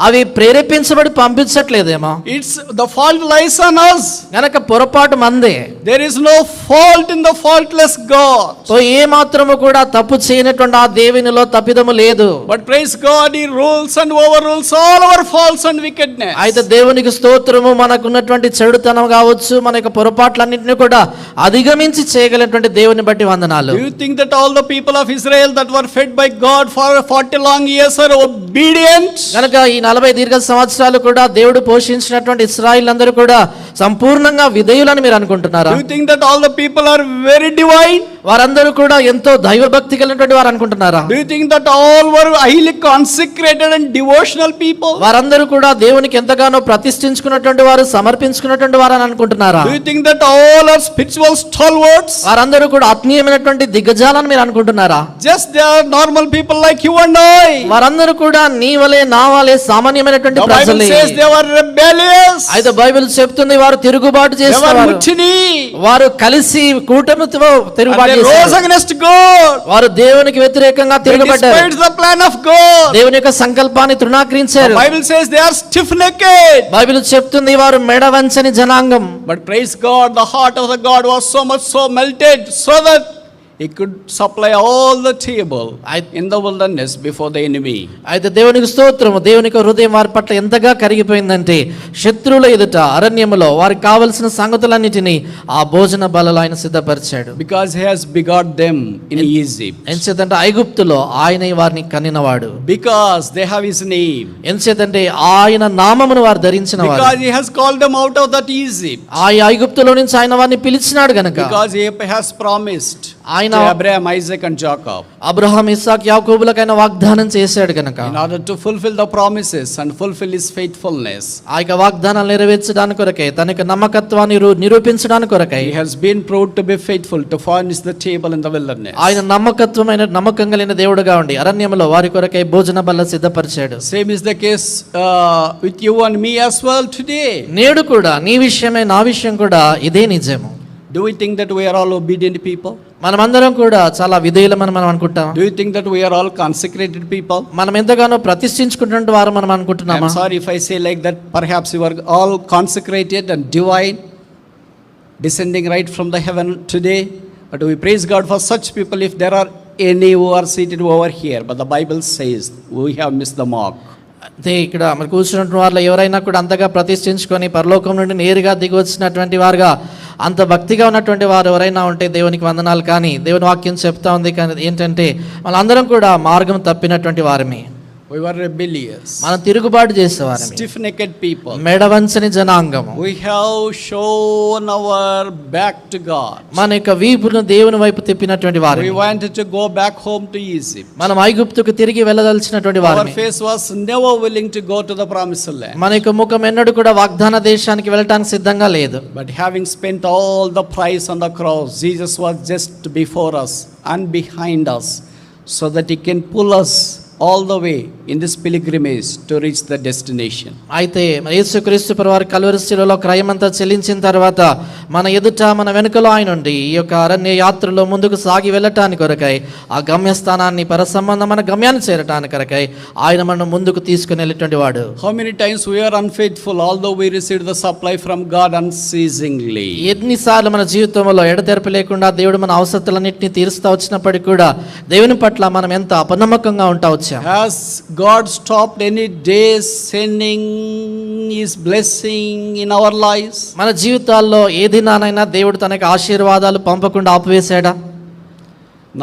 అవి ప్రేరేపించబడి పంపించట్లేదేమో. It's the fault lies on us. గనక పొరపాటు మందే. There is no fault in the faultless God. So ఏ మాత్రము కూడా తప్పు చేయనటువంటి ఆ దేవునిలో తప్పిదము లేదు. But praise God, He rules and overrules all our faults and wickedness. అయితే దేవునికి స్తోత్రము, మనకున్నటువంటి చెడుతనం కావచ్చు, మన యొక్క పొరపాట్లన్నింటినీ కూడా అధిగమించి చేయగలిగినటువంటి దేవుని బట్టి వందనాలు. Do you think that all the people of Israel that were fed by God for 40 long years are obedient? కనుక ఈ 40 దీర్ఘ సంవత్సరాలు కూడా దేవుడు పోషించినటువంటి ఇశ్రాయేల్ అందరూ కూడా సంపూర్ణంగా విధేయులని మీరు అనుకుంటున్నారా? Do you think that all the people are very divine? వారందరూ కూడా ఎంతో దైవభక్తి కలిగినటువంటి వారు అనుకుంటున్నారా? Do you think that all were highly consecrated and devotional people? వారందరూ కూడా దేవునికి ఎంతగానో ప్రతిష్ఠించుకున్నటువంటి వారు, సమర్పించుకున్నటువంటి వారు అని అనుకుంటున్నారా? Do you think that all are spiritual stalwarts? వారందరూ కూడా ఆత్మీయమైనటువంటి దిగ్గజాలని మీరు అనుకుంటున్నారా? Just they are normal people like you and I. వారందరూ కూడా నీ వలే నా వలే సామాన్యమైనటువంటి The Bible ప్రజలే. says they were rebellious. అయితే బైబిల్ చెప్తుంది వారు తిరుగుబాటు They were చేసేవారు. mutiny. వారు కలిసి కూటమితో తిరుగుబాటు And they rose చేశారు. against God. వారు దేవునికి వ్యతిరేకంగా They తిరగబడ్డారు. despised the plan of God. దేవుని యొక్క సంకల్పాన్ని The తృణాకరించారు. Bible says they are stiff-necked. Bible చెప్తుంది వారు మెడవంచని జనాంగం. But praise God, the heart of the God was so much so melted so that He could supply all the table in the wilderness before the enemy. అయితే దేవునికి స్తోత్రము, దేవునికి హృదయం వారి పట్ల ఎంతగా కరిగిపోయిందంటే శత్రువుల ఎదుట అరణ్యములో వారికి కావలసిన సంగతులన్నిటినీ ఆ భోజన బలలో ఆయన సిద్ధపరిచాడు. Because He has begot them in Egypt. ఎంచేతంటే ఐగుప్తులో ఆయన వారిని కనినవాడు. Because they have His name. ఎంచేతంటే ఆయన నామమును వారు ధరించిన వారు. Because He has called them out of that Egypt. ఆ ఐగుప్తులో నుంచి ఆయన వారిని పిలిచినాడు గనుక. Because He has promised ఆయన to Abraham, Isaac and Jacob. Abraham, Isaac, యాకోబులకైనా వాగ్దానం చేశాడు గనుక. In order to fulfill the promises and fulfill His faithfulness, ఆ యొక్క వాగ్దానాలు నెరవేర్చడానికి కొరకై, తన యొక్క నమ్మకత్వాన్ని నిరూపించడానికి కొరకై He has been proved to be faithful to furnish the table in the wilderness. ఆయన నమ్మకం కలిగిన దేవుడుగా ఉండి అరణ్యంలో వారి కొరకై భోజన బల్ల సిద్ధపరిచాడు. Same is the case with you and me as well today. నేడు కూడా నీ విషయమే నా విషయం కూడా ఇదే నిజము. Do we think that we are all obedient people? మనమందరం కూడా చాలా విధేయులమని మనం అనుకుంటాం. Do you think that we are all consecrated people? మనం ఎంతగానో ప్రతిష్ఠించుకున్నటువంటి వారు మనం I'm అనుకుంటున్నామా? sorry if I say like that. Perhaps you are all consecrated and divine, descending right from the heaven today. But we praise God for such people. If there are any who are seated over here, but the Bible says we have missed the mark. అదే ఇక్కడ మరి కూర్చున్నటువంటి వారిలో ఎవరైనా కూడా అంతగా ప్రతిష్ఠించుకొని పరలోకం నుండి నేరుగా దిగి వచ్చినటువంటి వారుగా అంత భక్తిగా ఉన్నటువంటి వారు ఎవరైనా ఉంటే దేవునికి వందనాలు. కానీ దేవుని వాక్యం చెప్తా ఉంది కానీ ఏంటంటే మనందరం కూడా మార్గం తప్పినటువంటి వారమే. We were rebellious, మనం తిరుగుబాటు చేసేవారు, stiff-necked people. మెడవంచని జనాంగము. We have shown our back to God. మన యొక్క వీపును దేవుని వైపు తిప్పినటువంటి వారు. We wanted to go back home to Egypt. మనం ఐగుప్తుకు తిరిగి వెళ్ళదలిచినటువంటి వారు. Our face was never willing to go to the promised land. మన యొక్క ముఖం ఎన్నడూ కూడా వాగ్దాన దేశానికి వెళ్ళటానికి సిద్ధంగా లేదు. But having spent all the price on the cross, Jesus was just before us and behind us, so that he can pull us all the way in this pilgrimage to reach the destination. అయితే యేసుక్రీస్తు ప్రభువారు కల్వరి శిలువలో క్రయమంతా చెల్లించిన తర్వాత మన ఎదుట మన వెనుకలో ఆయన ఉండి ఈ యొక్క అరణ్య యాత్రలో ముందుకు సాగి వెళ్ళటానికి కొరకై, ఆ గమ్యస్థానాన్ని పరసంబంధమైన గమ్యాన్ని చేరటానికి కొరకై ఆయన మనం ముందుకు తీసుకుని వెళ్ళేటువంటి వాడు. How many times we are unfaithful, although we received the supply from God unceasingly. ఎన్నిసార్లు మన జీవితంలో ఎడతెరపి లేకుండా దేవుడు మన అవసరతలన్నింటినీ తీరుస్తా వచ్చినప్పటికీ కూడా దేవుని పట్ల మనం ఎంత అపనమ్మకంగా ఉంటా వచ్చాం. Has God stopped any day sending his blessing in our lives? మన జీవితాల్లో ఏ దినానైనా దేవుడు తనకి ఆశీర్వాదాలు పంపకుండా ఆపివేశాడా?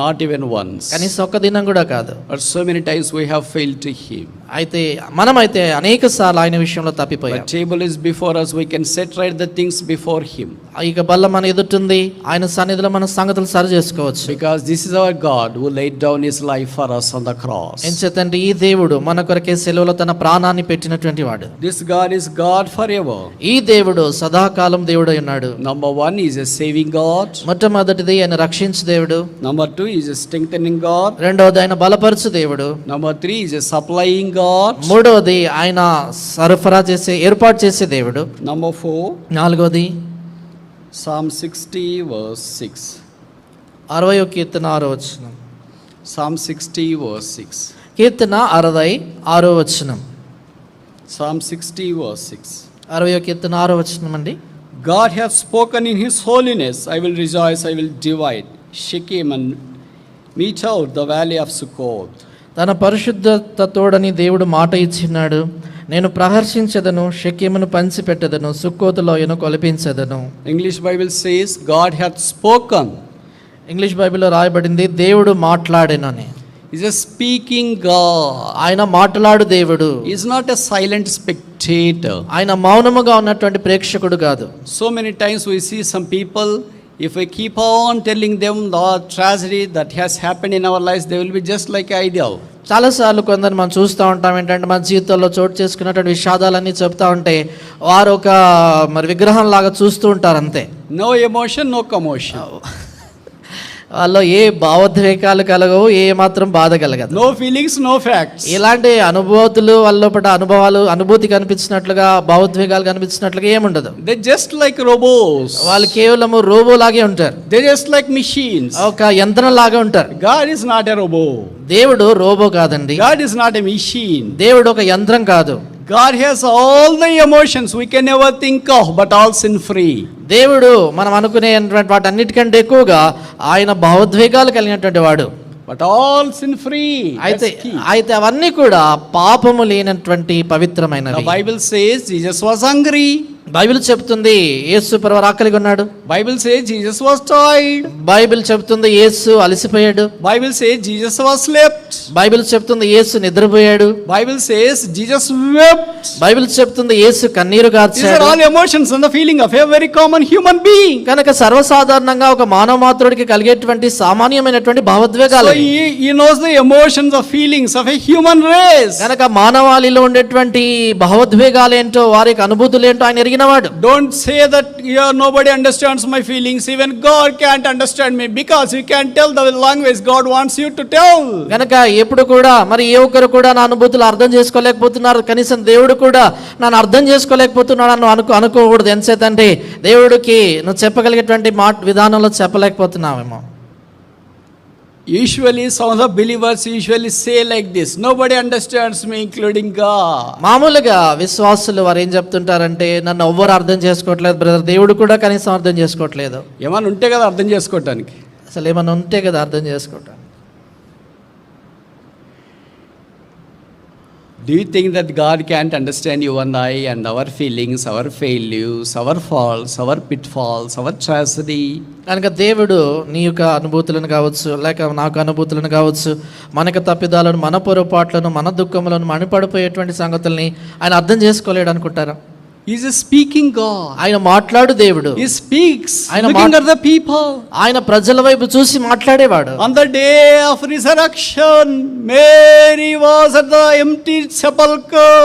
Not even once. కనీసం ఒక్క దినం కూడా కాదు. But so many times we have failed to him. అయితే మనమైతే అనేక సార్లు ఆయన విషయంలో తప్పిపోయాం. The table is before us, we can set right the things before him. ఇక బల్ల మన ఎదుటుంది, ఆయన సన్నిధిలో మన సంగతులు సరి చేసుకోవచ్చు. Because this is our God who laid down his life for us on the cross. ఎంచేతంటే ఈ దేవుడు మన కొరకే సెలవులో తన ప్రాణాన్ని పెట్టినటువంటి వాడు. This God is God forever. ఈ దేవుడు సదాకాలం దేవుడై ఉన్నాడు. Number one, he is a saving God. మొట్టమొదటిది ఆయన రక్షించు దేవుడు. Number two, he is a strengthening God. రెండవది ఆయన బలపరచు దేవుడు. Number three, he is a supplying God. మూడవది ఆయన సరఫరా చేసే ఏర్పాటు చేసే దేవుడు. Number four, నాలుగవది Psalm 60 verse 6. 60వ కీర్తన 6వ వచనం. Psalm 60 verse 6. కీర్తన 66వ వచనం. Psalm 60 verse 6. 60వ కీర్తన 6వ వచనం అండి. God hath spoken in his holiness, I will rejoice, I will divide Shechem and mete out the valley of Succoth. తన పరిశుద్ధత తోడని దేవుడు మాట ఇచ్చినాడు. నేను ప్రహర్షించదను, షెకెమును పంచిపెట్టదను, సుక్కోతులోయను కొలిపించదను. English Bible says God hath spoken. English బైబిల్లో రాయబడింది దేవుడు మాట్లాడెనని. He is a speaking God. ఆయన మాట్లాడు దేవుడు. He is not a silent spectator. ఆయన మౌనముగా ఉన్నటువంటి ప్రేక్షకుడు కాదు. So many times we see some people, if we keep on telling them the tragedy that has happened in our lives, they will be just like idol. చాలాసార్లు కొందరు మనం చూస్తూ ఉంటాం ఏంటంటే మన జీవితంలో చోటు చేసుకున్నటువంటి విషాదాలన్నీ చెప్తా ఉంటే వారు ఒక విగ్రహం లాగా చూస్తూ ఉంటారు అంతే. No emotion, no commotion. వాళ్ళలో ఏ భావోద్వేగాలు కలగవు, ఏ మాత్రం బాధ కలగదు. No feelings, no facts. ఇలాంటి అనుభూతులు వాళ్ళలో పడ్డ అనుభూతి కనిపించినట్లుగా, భావోద్వేగాలు కనిపించినట్లుగా ఏముండదు. They just like robots. వాళ్ళు కేవలము రోబో లాగే ఉంటారు. They just like machines. ఒక యంత్రం లాగా ఉంటారు. God is not a robot. దేవుడు రోబో కాదండి. God is not a machine. దేవుడు ఒక యంత్రం కాదు. God has all the emotions we can ever think of, but all sin free. దేవుడు మనం అనుకునేటువంటి వాటన్నిటికంటే ఎక్కువగా ఆయన భావోద్వేగాలు కలిగినటువంటి వాడు. But all sin free. అయితే అవన్నీ కూడా పాపము లేనటువంటి పవిత్రమైనవి. The Bible says Jesus was hungry. Bible చెప్తుంది యేసు ప్రభువు ఆకలిగా ఉన్నాడు. Bible says Jesus was tired. Bible చెప్తుంది యేసు అలసిపోయాడు. Bible says Jesus was slept. Bible చెప్తుంది యేసు నిద్రపోయాడు. Bible says Jesus wept. Bible చెప్తుంది యేసు కన్నీరు These are కార్చాడు. all emotions and the feeling of a very common human being. కనుక సర్వసాధారణంగా ఒక మానవ మాత్రుడికి కలిగేటువంటి సామాన్యమైనటువంటి భావోద్వేగాలు. So he knows the emotions of feelings of a human race. కనుక మానవాళిలో ఉండేటువంటి భావోద్వేగాలు ఏంటో, వారి యొక్క అనుభూతులు ఏంటో ఆయన ఎరిగినవాడు. Don't say that nobody understands my feelings. Even God can't understand me, because you can't tell the language God wants you to tell. కనుక ఎప్పుడు కూడా మరి ఏ ఒక్కరు కూడా నా అనుభూతులు అర్థం చేసుకోలేకపోతున్నారు, కనీసం దేవుడు కూడా నన్ను అర్థం చేసుకోలేకపోతున్నాడు అని అనుకోకూడదు. ఎంచేతంటే దేవుడికి నువ్వు చెప్పగలిగేటువంటి విధానంలో చెప్పలేకపోతున్నావేమో. Usually some of the believers usually say like this, nobody understands me including God. మామూలుగా విశ్వాసులు వారు ఏం చెప్తుంటారంటే, నన్ను ఎవ్వరు అర్థం చేసుకోవట్లేదు బ్రదర్, దేవుడు కూడా కనీసం అర్థం చేసుకోవట్లేదు. ఏమన్నా ఉంటే కదా అర్థం చేసుకోవటానికి. అసలు ఏమన్నా ఉంటే కదా అర్థం చేసుకోవటానికి. Do you think that God can't understand you and I and our feelings, our failures, our faults, our pitfalls, our tragedy? కనుక దేవుడు నీ యొక్క అనుభూతులను కావచ్చు, లేక నాకు అనుభూతులను కావచ్చు, మనకు తప్పిదాలను, మన పొరపాట్లను, మన దుఃఖములను, మన పడిపోయేటువంటి సంగతుల్ని ఆయన అర్థం చేసుకోలేడు అనుకుంటారా? He's a speaking God. ఆయన మాట్లాడు దేవుడు. He speaks, ఆయన looking at the people. ఆయన ప్రజల వైపు చూసి మాట్లాడేవాడు. On the day of resurrection, Mary was at the empty sepulchre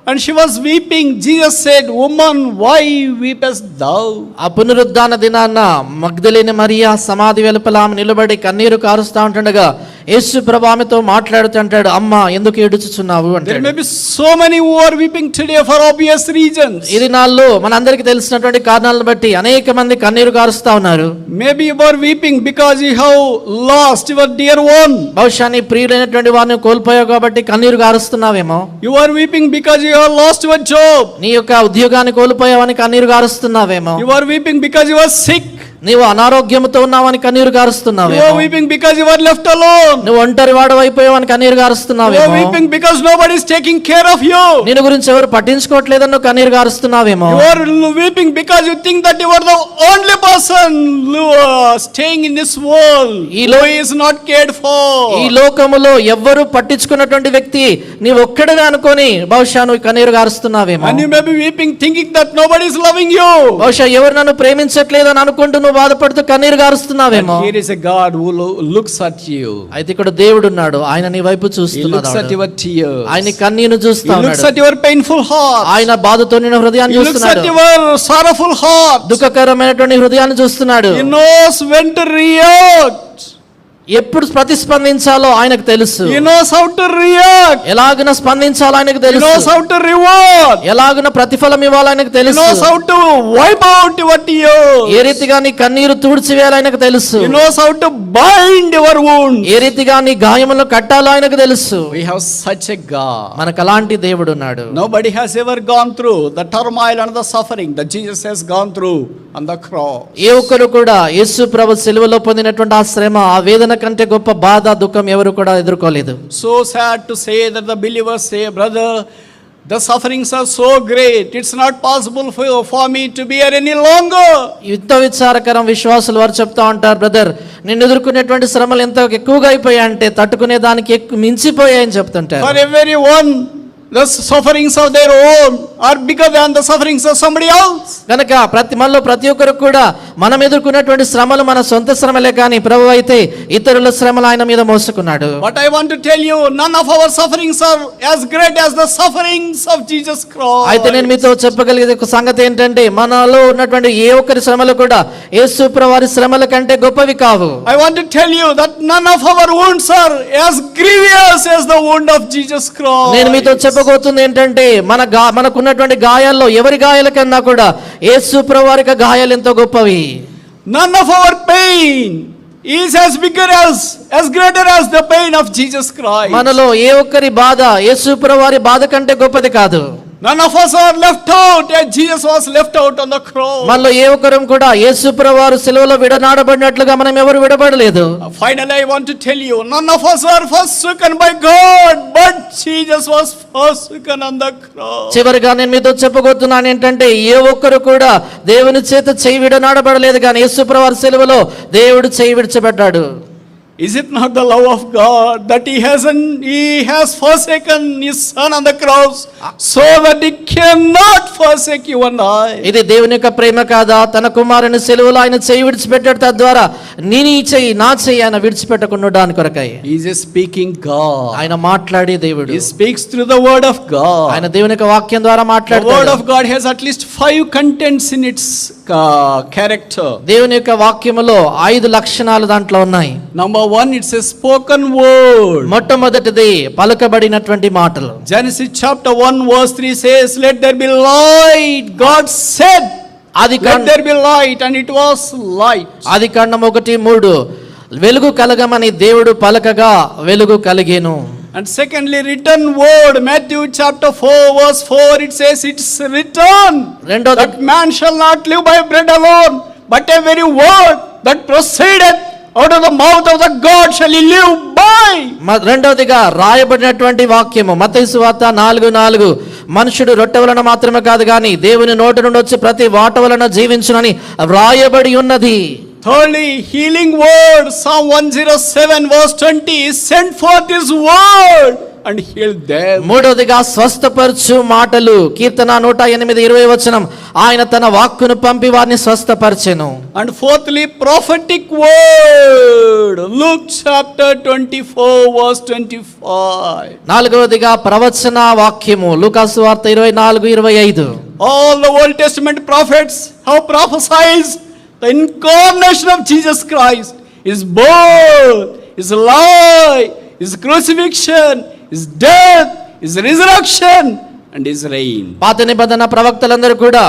and she was weeping. Jesus said, "Woman, why weepest thou?" ఆ పునరుద్ధాన దినాన మగ్దలేని మరియా సమాధి వెలుపల ఆమె నిలబడి కన్నీరు కారుస్తూ ఉంటుండగా యేసు ప్రభు ఆమెతో మాట్లాడుతుంటాడు, అమ్మ ఎందుకు ఏడుచుచున్నావు అంటే. There may be so many who are weeping today for obvious reasons. ఈ దినాల్లో మనందరికీ తెలిసినటువంటి కారణాలను బట్టి అనేక మంది కన్నీరు కారుస్తా ఉన్నారు. Maybe you are weeping because you have lost your dear one. బహుశా నీ ప్రియులైనటువంటి వారిని కోల్పోయావు కాబట్టి కన్నీరు కారుస్తున్నావేమో. You are weeping because you have lost your job. నీ యొక్క ఉద్యోగాన్ని కోల్పోయావని కన్నీరు కారుస్తున్నావేమో. You are weeping because you are sick. నీవు అనారోగ్యంతో ఉన్నావని కన్నీరు You కారుస్తున్నావేమో. are weeping because you are left alone. నువ్వు ఒంటరి వాడవైపోయావని కన్నీరు You are కారుస్తున్నావేమో. weeping because nobody is taking care of you. నిన్ను గురించి ఎవరు పట్టించుకోవట్లేదని నువ్వు కన్నీరు కారుస్తున్నావేమో. You are weeping because you think that you are the only person staying in this world who is not cared for. ఈ లోకములో ఎవ్వరు పట్టించుకున్నటువంటి వ్యక్తి నీవు ఒక్కడిగా అనుకొని బహుశా నువ్వు కన్నీరు కారుస్తున్నావేమో. And you may be weeping thinking that nobody is loving you. బహుశా ఎవరు నన్ను ప్రేమించట్లేదు అని అనుకుంటూ నువ్వు బాధపడుతూ కన్నీరు కారుస్తున్నావేమో. Here is a God who looks at you. అయితే ఇక్కడ దేవుడు ఉన్నాడు, ఆయన నీ వైపు He చూస్తున్నాడు. looks at your tears. ఆయన కన్నీరు చూస్తా He looks ఉన్నాడు. at your painful heart. ఆయన బాధతో నిన్న హృదయాన్ని He looks at చూస్తున్నాడు. your sorrowful heart. దుఃఖకరమైనటువంటి హృదయాన్ని చూస్తున్నాడు. He knows when to react. ఎప్పుడు ప్రతిస్పందించాలో ఆయనకు తెలుసు. He knows how to react. ఎలాగున స్పందించాలో ఆయనకు He తెలుసు. knows how to reward. ఎలాగున ప్రతిఫలం ఇవ్వాలో ఆయనకు He తెలుసు. knows how to wipe out your tears. ఏ రీతిగా నీ కన్నీరు తుడిచివేయాలో ఆయనకు తెలుసు. He knows how to bind your wounds. ఏ రీతిగా నీ గాయములను కట్టాలో ఆయనకు తెలుసు. We have such a God. మనకు అలాంటి దేవుడు ఉన్నాడు. Nobody has ever gone through the turmoil and the suffering that Jesus has gone through on the cross. ఏ ఒక్కరు కూడా యేసు ప్రభు సిలువలో పొందినటువంటి ఆ శ్రమ, ఆ వేదన కంటే గొప్ప బాధ, దుఃఖం ఎవరు కూడా ఎదుర్కోలేదు. So sad to say that the believers say, brother, the sufferings are so great, it's not possible for me to bear any longer. యుద్ధ విచారకరం విశ్వాసులు వారు చెప్తా ఉంటారు, బ్రదర్ నిన్ను ఎదుర్కొనేటువంటి శ్రమలు ఎంత ఎక్కువగా అయిపోయాయంటే తట్టుకునే దానికి మించిపోయాయని చెప్తుంటారు. For everyone, the sufferings of their own are bigger than the sufferings of somebody else. కనుక మనలో ప్రతి ఒక్కరు కూడా మనం ఎదుర్కొన్నటువంటి శ్రమలు మన సొంత శ్రమలే కానీ ప్రభు అయితే ఇతరుల శ్రమలు ఆయన మీద మోసుకున్నాడు. But I want to tell you, none of our sufferings are as great as the sufferings of Jesus Christ. అయితే నేను మీతో చెప్పగలిగే ఒక సంగతి ఏంటంటే మనలో ఉన్నటువంటి ఏ ఒక్కరి శ్రమలు కూడా యేసు ప్రభు వారి శ్రమల కంటే గొప్పవి కావు. I want to tell you that none of our wounds are as grievous as the wound of Jesus Christ. నేను మీతో చెప్పబోతుంది ఏంటంటే మనకున్నటువంటి గాయాల్లో ఎవరి గాయాల కన్నా కూడా యేసు ప్రభు వారి గాయాలు ఎంతో గొప్పవి. None of our pain is as greater as the pain of Jesus Christ. మనలో ఏ ఒక్కరి బాధ యేసు ప్రభు వారి బాధ కంటే గొప్పది కాదు. None of us are left out as Jesus was left out on the cross. మనలో ఏ ఒక్కరం కూడా యేసు ప్రభు వారు సిలువలో విడనాడబడినట్లుగా మనం ఎవరు విడబడలేదు. Finally, I want to tell you, none of us are forsaken by God, but Jesus was forsaken on the cross. చివరిగా నేను మీతో చెప్పబోతున్నాను ఏంటంటే ఏ ఒక్కరు కూడా దేవుని చేత చేయి విడనాడబడలేదు కానీ యేసు ప్రభు వారి సిలువలో దేవుడు చేయి విడిచబడ్డాడు. Is it not the love of God that He has forsaken His Son on the cross so that He cannot forsake you and I? ఇది దేవుని యొక్క ప్రేమ కాదా? తన కుమారుని సిలువలో ఆయన చేయి విడిచిపెట్టాడు, తద్వారా నీ చెయ్యి నా చెయ్యి ఆయన విడిచిపెట్టకుండా దాని కొరకై. He is a speaking God. ఆయన మాట్లాడే దేవుడు. He speaks through the word of God. ఆయన దేవుని యొక్క వాక్యం ద్వారా The word మాట్లాడతాడు. of God has at least 5 contents in its character. దేవుని యొక్క వాక్యములో 5 లక్షణాలు దాంట్లో ఉన్నాయి. Number 1, it's a spoken word. మొట్టమొదటిది పలుకబడినటువంటి మాటలు. Genesis chapter 1 verse 3 says, let there be light. God said, let there be light, and it was light. ఆదికాండం 1:3 వెలుగు కలగమని దేవుడు పలకగా వెలుగు కలిగెను. And secondly, written word, Matthew chapter 4 verse 4, it says, it's written that man shall not live by bread alone, but every word that proceedeth out of the mouth of the God shall he live by. రెండవదిగా రాయబడినటువంటి వాక్యము మత్తయి సువార్త 4:4 మనుషుడు రొట్టె వలన మాత్రమే కాదు గాని దేవుని నోటి నుండి వచ్చి ప్రతి వాట వలన జీవించునని వ్రాయబడి ఉన్నది. Thirdly, healing word, Psalm 107 verse 20, send forth his word and heal them. మూడవదిగా స్వస్థపరచు మాటలు, కీర్తన 108:20 వచనం, ఆయన తన వాక్కును పంపి వారిని స్వస్థపరచెను. And fourthly, prophetic word, Luke chapter 24 verse 25. నాలుగవదిగా ప్రవచన వాక్యము, లూకా సువార్త 24:25. All the Old Testament prophets have prophesied the incarnation of Jesus Christ, his birth, his life, his crucifixion, his death, his resurrection and his reign. పాత నిబంధన ప్రవక్తలందరూ కూడా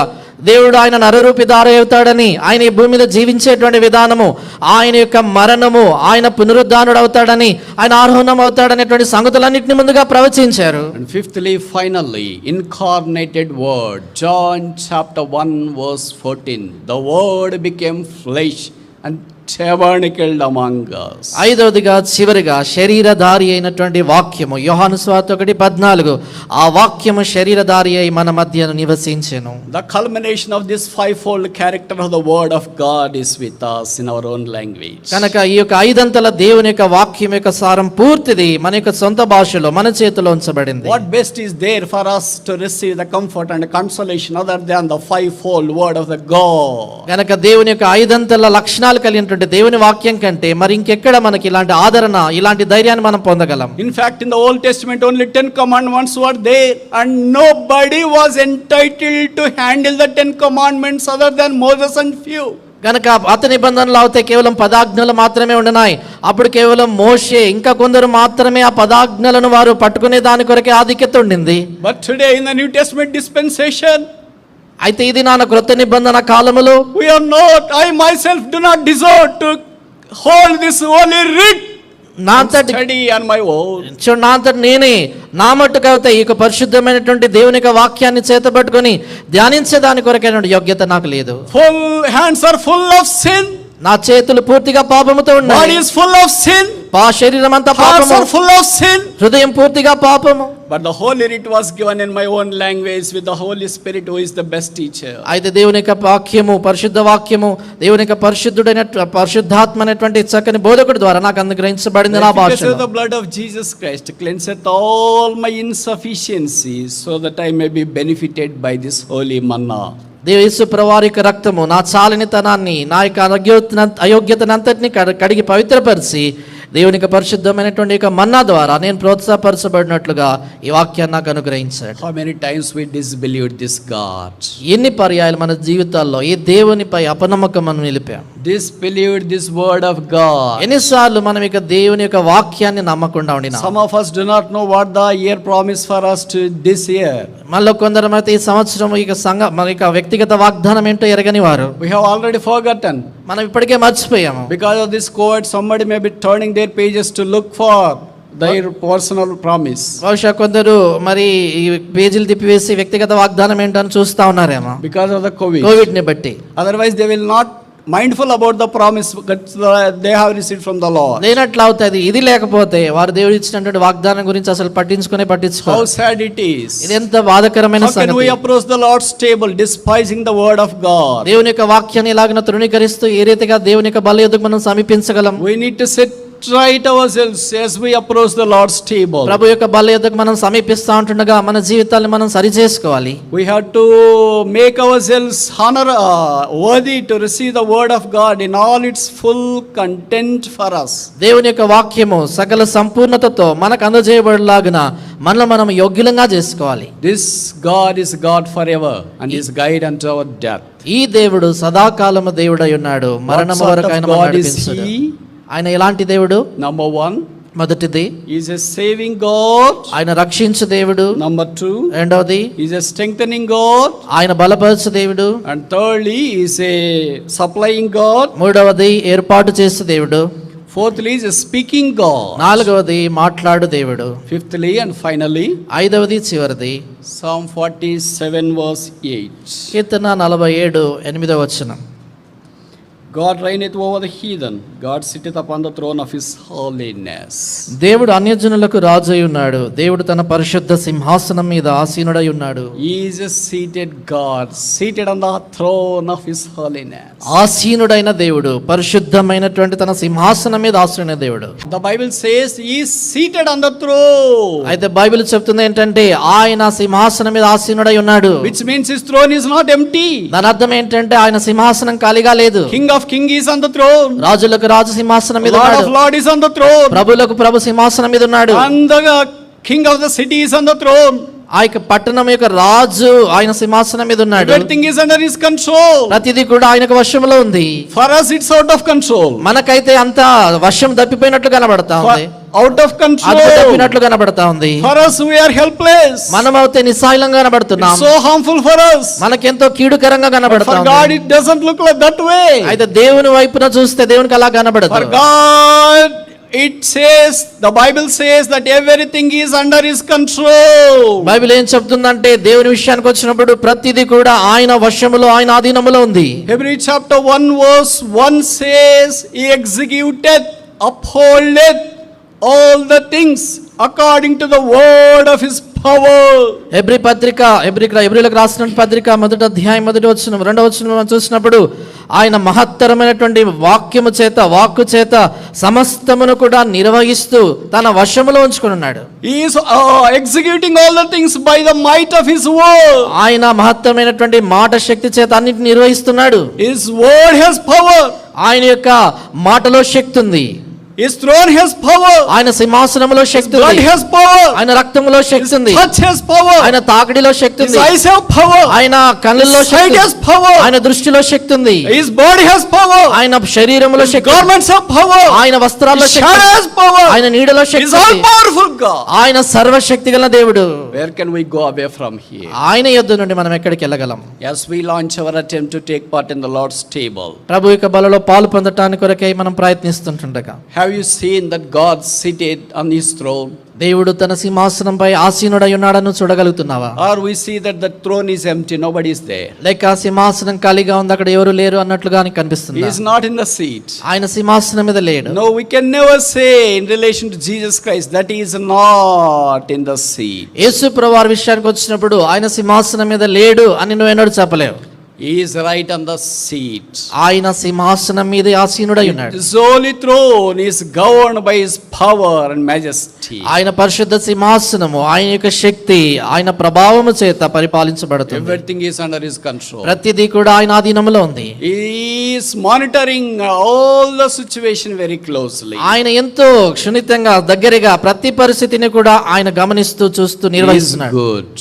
దేవుడు ఆయన నరరూపిధారి అవుతాడని, ఆయన ఈ భూమి మీద జీవించేటువంటి విధానము, ఆయన యొక్క మరణము, ఆయన పునరుద్ధానుడు అవుతాడని, ఆయన ఆరోహణం అవుతాడనేటువంటి సంగతులన్నింటినీ ముందుగా ప్రవచించారు. And fifthly, finally, incarnated word, John chapter 1 verse 14, the word became flesh and tabernacled among us. ఐదవదిగా చివరిగా శరీరధారి అయినటువంటి వాక్యము, యోహాను సువార్త 1:14, ఆ వాక్యము శరీరధారి అయి మన మధ్య నివసించెను. The culmination of this fivefold character of the word of God is with us in our own language. కనుక ఈ యొక్క ఐదంతల దేవుని యొక్క వాక్యం యొక్క సారం పూర్తిది మన యొక్క సొంత భాషలో మన చేతిలో ఉంచబడింది. What best is there for us to receive the comfort and consolation other than the fivefold word of the God? కనుక దేవుని యొక్క ఐదంతల లక్షణాలు కలిగినటువంటి దేవుని వాక్యం కంటే మరి ఇంకెక్కడ మనకి ఇలాంటి ఆదరణ, ఇలాంటి ధైర్యాన్ని మనం పొందగలం? In fact, in the Old Testament only 10 commandments were there and nobody was entitled to handle the 10 commandments other than Moses and few. కనుక పాత నిబంధనలు అయితే కేవలం 10 ఆజ్ఞలు మాత్రమే ఉన్నాయి. అప్పుడు కేవలం మోషే ఇంకా కొందరు మాత్రమే ఆ 10 ఆజ్ఞలను వారు పట్టుకునే దాని కొరకే ఆధిక్యత ఉండింది. But today in the New Testament dispensation, అయితే ఇది నా క్రొత్త నిబంధన కాలములో we are not, I myself do not desire to hold this holy writ నా and అంతటి study on my own. నా అంతటి నేనే నా మట్టుకు అయితే ఈ యొక్క పరిశుద్ధమైనటువంటి దేవుని యొక్క వాక్యాన్ని చేతబట్టుకొని ధ్యానించే దాని కొరకైన యోగ్యత నాకు లేదు. Full hands are full of sin. నా చేతులు పూర్తిగా పాపముతో Body ఉన్నాయి. is full of sin. శరీరం అంతా Hearts పాపము, are full of sin. హృదయం పూర్తిగా పాపము. But the Holy Writ was given in my own language with the Holy Spirit who is the best teacher. అయితే దేవుని యొక్క వాక్యము, పరిశుద్ధ వాక్యము, దేవుని యొక్క పరిశుద్ధుడైన పరిశుద్ధాత్మ అనేటువంటి చక్కని బోధకుడి ద్వారా నాకు అనుగ్రహించబడింది నా The efficacy భాషలో. of the blood of Jesus Christ cleanseth all my insufficiencies so that I may be benefited by this holy manna. యేసు ప్రభువారి యొక్క రక్తము నా చాలినితనాన్ని, నా యొక్క అయోగ్యతనంతటిని కడిగి పవిత్రపరిచి దేవుని యొక్క పరిశుద్ధమైనటువంటి యొక్క మన్నా ద్వారా నేను ప్రోత్సాహపరచబడినట్లుగా ఈ వాక్యాన్ని నాకు అనుగ్రహించాడు. How many times we disbelieved this God? ఎన్ని పర్యాయాలు మన జీవితాల్లో ఈ దేవునిపై అపనమ్మకం మనం నిలిపాం. Disbelieved this word of God. ఎన్నిసార్లు మనం ఇక దేవుని యొక్క వాక్యాన్ని నమ్మకుండా ఉండినా. Some of us do not know what the year promised for us to this year. మనలో కొందరు అయితే ఈ సంవత్సరం ఇక మన యొక్క వ్యక్తిగత వాగ్దానం ఏంటో ఎరగని వారు. We have already forgotten. మనం ఇప్పటికే మర్చిపోయాము. Because of this COVID, somebody may be turning their pages to look for their personal promise. బహుశా కొందరు మరి ఈ పేజీలు తిప్పివేసి వ్యక్తిగత వాగ్దానం ఏంటని చూస్తా ఉన్నారేమో. Because of the COVID. Covid ని బట్టి. Otherwise they will not mindful about the promise that they have received from the Lord. లేనట్లు అవుతుంది. ఇది లేకపోతే వారు దేవుడు ఇచ్చినటువంటి వాగ్దానం గురించి అసలు పట్టించుకో. How sad it is. ఇది ఎంత బాధకరమైన How can we సంగతి. approach the Lord's table despising the word of God? దేవుని యొక్క వాక్యాన్ని ఇలాగన తృణీకరిస్తూ ఏ రీతిగా దేవుని యొక్క బల యొద్దకు మనం సమీపించగలం? We need to sit right ourselves as we approach the Lord's table. ప్రభు యొక్క బల యొద్దకు మనం సమీపిస్తూ ఉంటుండగా మన జీవితాన్ని మనం సరి చేసుకోవాలి. We have to make ourselves worthy to receive the word of God in all its full content for us. దేవుని యొక్క వాక్యము సకల సంపూర్ణతతో మనకు అందజేయబడలాగున మనల్ని మనం యోగ్యులంగా చేసుకోవాలి. This God is God forever and is guide unto our death. ఈ దేవుడు సదాకాలము దేవుడై ఉన్నాడు, మరణము వరకు ఆయన మనల్ని God is నడిపించును. he? ఆయన ఎలాంటి దేవుడు? Number 1, మొదటిది he is a saving God. ఆయన రక్షించు దేవుడు. Number 2, రెండవది he is a strengthening God. ఆయన బలపరచు దేవుడు. And thirdly, he is a supplying God. మూడవది ఏర్పాటు చేసే దేవుడు. Fourthly, he is a speaking God. నాలుగవది మాట్లాడు దేవుడు. Fifthly and finally, ఐదవది చివరిది Psalm 47 verse 8. కీర్తన 47:8 వచనం. God reigneth over the heathen. God sitteth upon the throne of his holiness. దేవుడు అన్యజనులకు రాజు అయి ఉన్నాడు. దేవుడు తన పరిశుద్ధ సింహాసనం మీద ఆసీనుడై ఉన్నాడు. He is a seated God, seated on the throne of his holiness. ఆసీనుడైన దేవుడు, పరిశుద్ధమైనటువంటి తన సింహాసనం మీద ఆసీనుడైన దేవుడు. The Bible says he is seated on the throne. అయితే బైబిల్ చెప్తుంది ఏంటంటే ఆయన సింహాసనం మీద ఆసీనుడై ఉన్నాడు. Which means his throne is not empty. దాని అర్థం ఏంటంటే ఆయన సింహాసనం ఖాళీగా లేదు. King of King is on the throne. రాజులకు రాజు సింహాసనం మీద Lord ఉన్నాడు. of Lord is on the throne. ప్రభులకు ప్రభు సింహాసనం మీద ఉన్నాడు. And the King of the city is on the throne. ఆ యొక్క పట్టణం యొక్క రాజు ఆయన సింహాసనం మీద ఉన్నాడు. Everything is under his control. ప్రతిదీ కూడా ఆయనకు వశంలో ఉంది. For us it's out of control. మనకైతే అంత వశం తప్పిపోయినట్లు కనబడతా ఉంది. Out of అదుపు control. తప్పినట్లు కనబడతా ఉంది. For us we are helpless. మనమైతే నిస్సాయిలంగా కనబడుతున్నాం. It's so harmful for us. మనకెంతో కీడుకరంగా కనబడతా For God ఉంది. it doesn't look like that way. అయితే దేవుని వైపున చూస్తే దేవునికి అలా కనబడదు. For God it says, the Bible says that everything is under his control. Bible ఏం చెప్తుందంటే దేవుని విషయానికి వచ్చినప్పుడు ప్రతిదీ కూడా ఆయన వశములో, ఆయన ఆధీనములో ఉంది. Hebrews chapter 1 verse 1 says, he executeth, upholdeth all the things according to the word of his power. హెబ్రీలకు రాసిన పత్రిక 1వ అధ్యాయం 1వ వచనం 2వ వచనం మనం చూసినప్పుడు ఆయన మహత్తరమైనటువంటి వాక్కు చేత సమస్తమును కూడా నిర్వహిస్తూ తన వశములో ఉంచుకొని ఉన్నాడు. He is executing all the things by the might of his word. ఆయన మహత్తరమైనటువంటి మాట శక్తి చేత అన్నిటిని నిర్వహిస్తున్నాడు. His word has power. ఆయన యొక్క మాటలో శక్తి ఉంది. His throne has power. ఆయన సింహాసనములో శక్తి Blood ఉంది. has power. ఆయన రక్తములో శక్తి ఉంది. Touch has power. ఆయన తాకిడిలో శక్తి His ఉంది. eyes have power. ఆయన కళ్ళల్లో His శక్తి sight ఉంది. has power. ఆయన దృష్టిలో శక్తి ఉంది. His body has power. ఆయన శరీరములో His శక్తి ఉంది. garments have power. ఆయన వస్త్రాల్లో His శక్తి shadow ఉంది. has power. ఆయన నీడలో He శక్తి is all ఉంది. powerful God. ఆయన సర్వశక్తి గల దేవుడు. Where can we go away from here? ఆయన యొద్ద నుండి మనం ఎక్కడికి వెళ్ళగలం? As we launch our attempt to take part in the Lord's table, ప్రభు యొక్క బలలో పాలు పొందటానికి కొరకై మనం ప్రయత్నిస్తుంటుండగా have you seen that God seated on his throne? దేవుడు తన సింహాసనంపై ఆసీనుడై ఉన్నాడని చూడగలుగుతున్నావా? Or we see that the throne is empty, nobody is there. లేక సింహాసనం ఖాళీగా ఉంది, అక్కడ ఎవరు లేరు అన్నట్లుగా నీకు He కనిపిస్తుంది. is not in the seat. ఆయన సింహాసనం మీద లేడు. No, we can never say in relation to Jesus Christ that he is not in the seat. యేసు ప్రభువారి విషయానికి వచ్చినప్పుడు ఆయన సింహాసనం మీద లేడు అని నువ్వు ఎన్నడూ చెప్పలేవు. He is right on the seat. ఆయన సింహాసనం మీద ఆసీనుడై ఉన్నాడు. His holy throne is governed by his power and majesty. ఆయన పరిశుద్ధ సింహాసనము, ఆయన యొక్క శక్తి, ఆయన ప్రభావము చేత పరిపాలించబడుతుంది. Everything is under his control. ప్రతిదీ కూడా ఆయన ఆధీనంలో ఉంది. He is monitoring all the situation very closely. ఆయన ఎంతో క్షుణితంగా దగ్గరగా ప్రతి పరిస్థితిని కూడా ఆయన గమనిస్తూ చూస్తూ He is నిర్వహిస్తున్నాడు. good.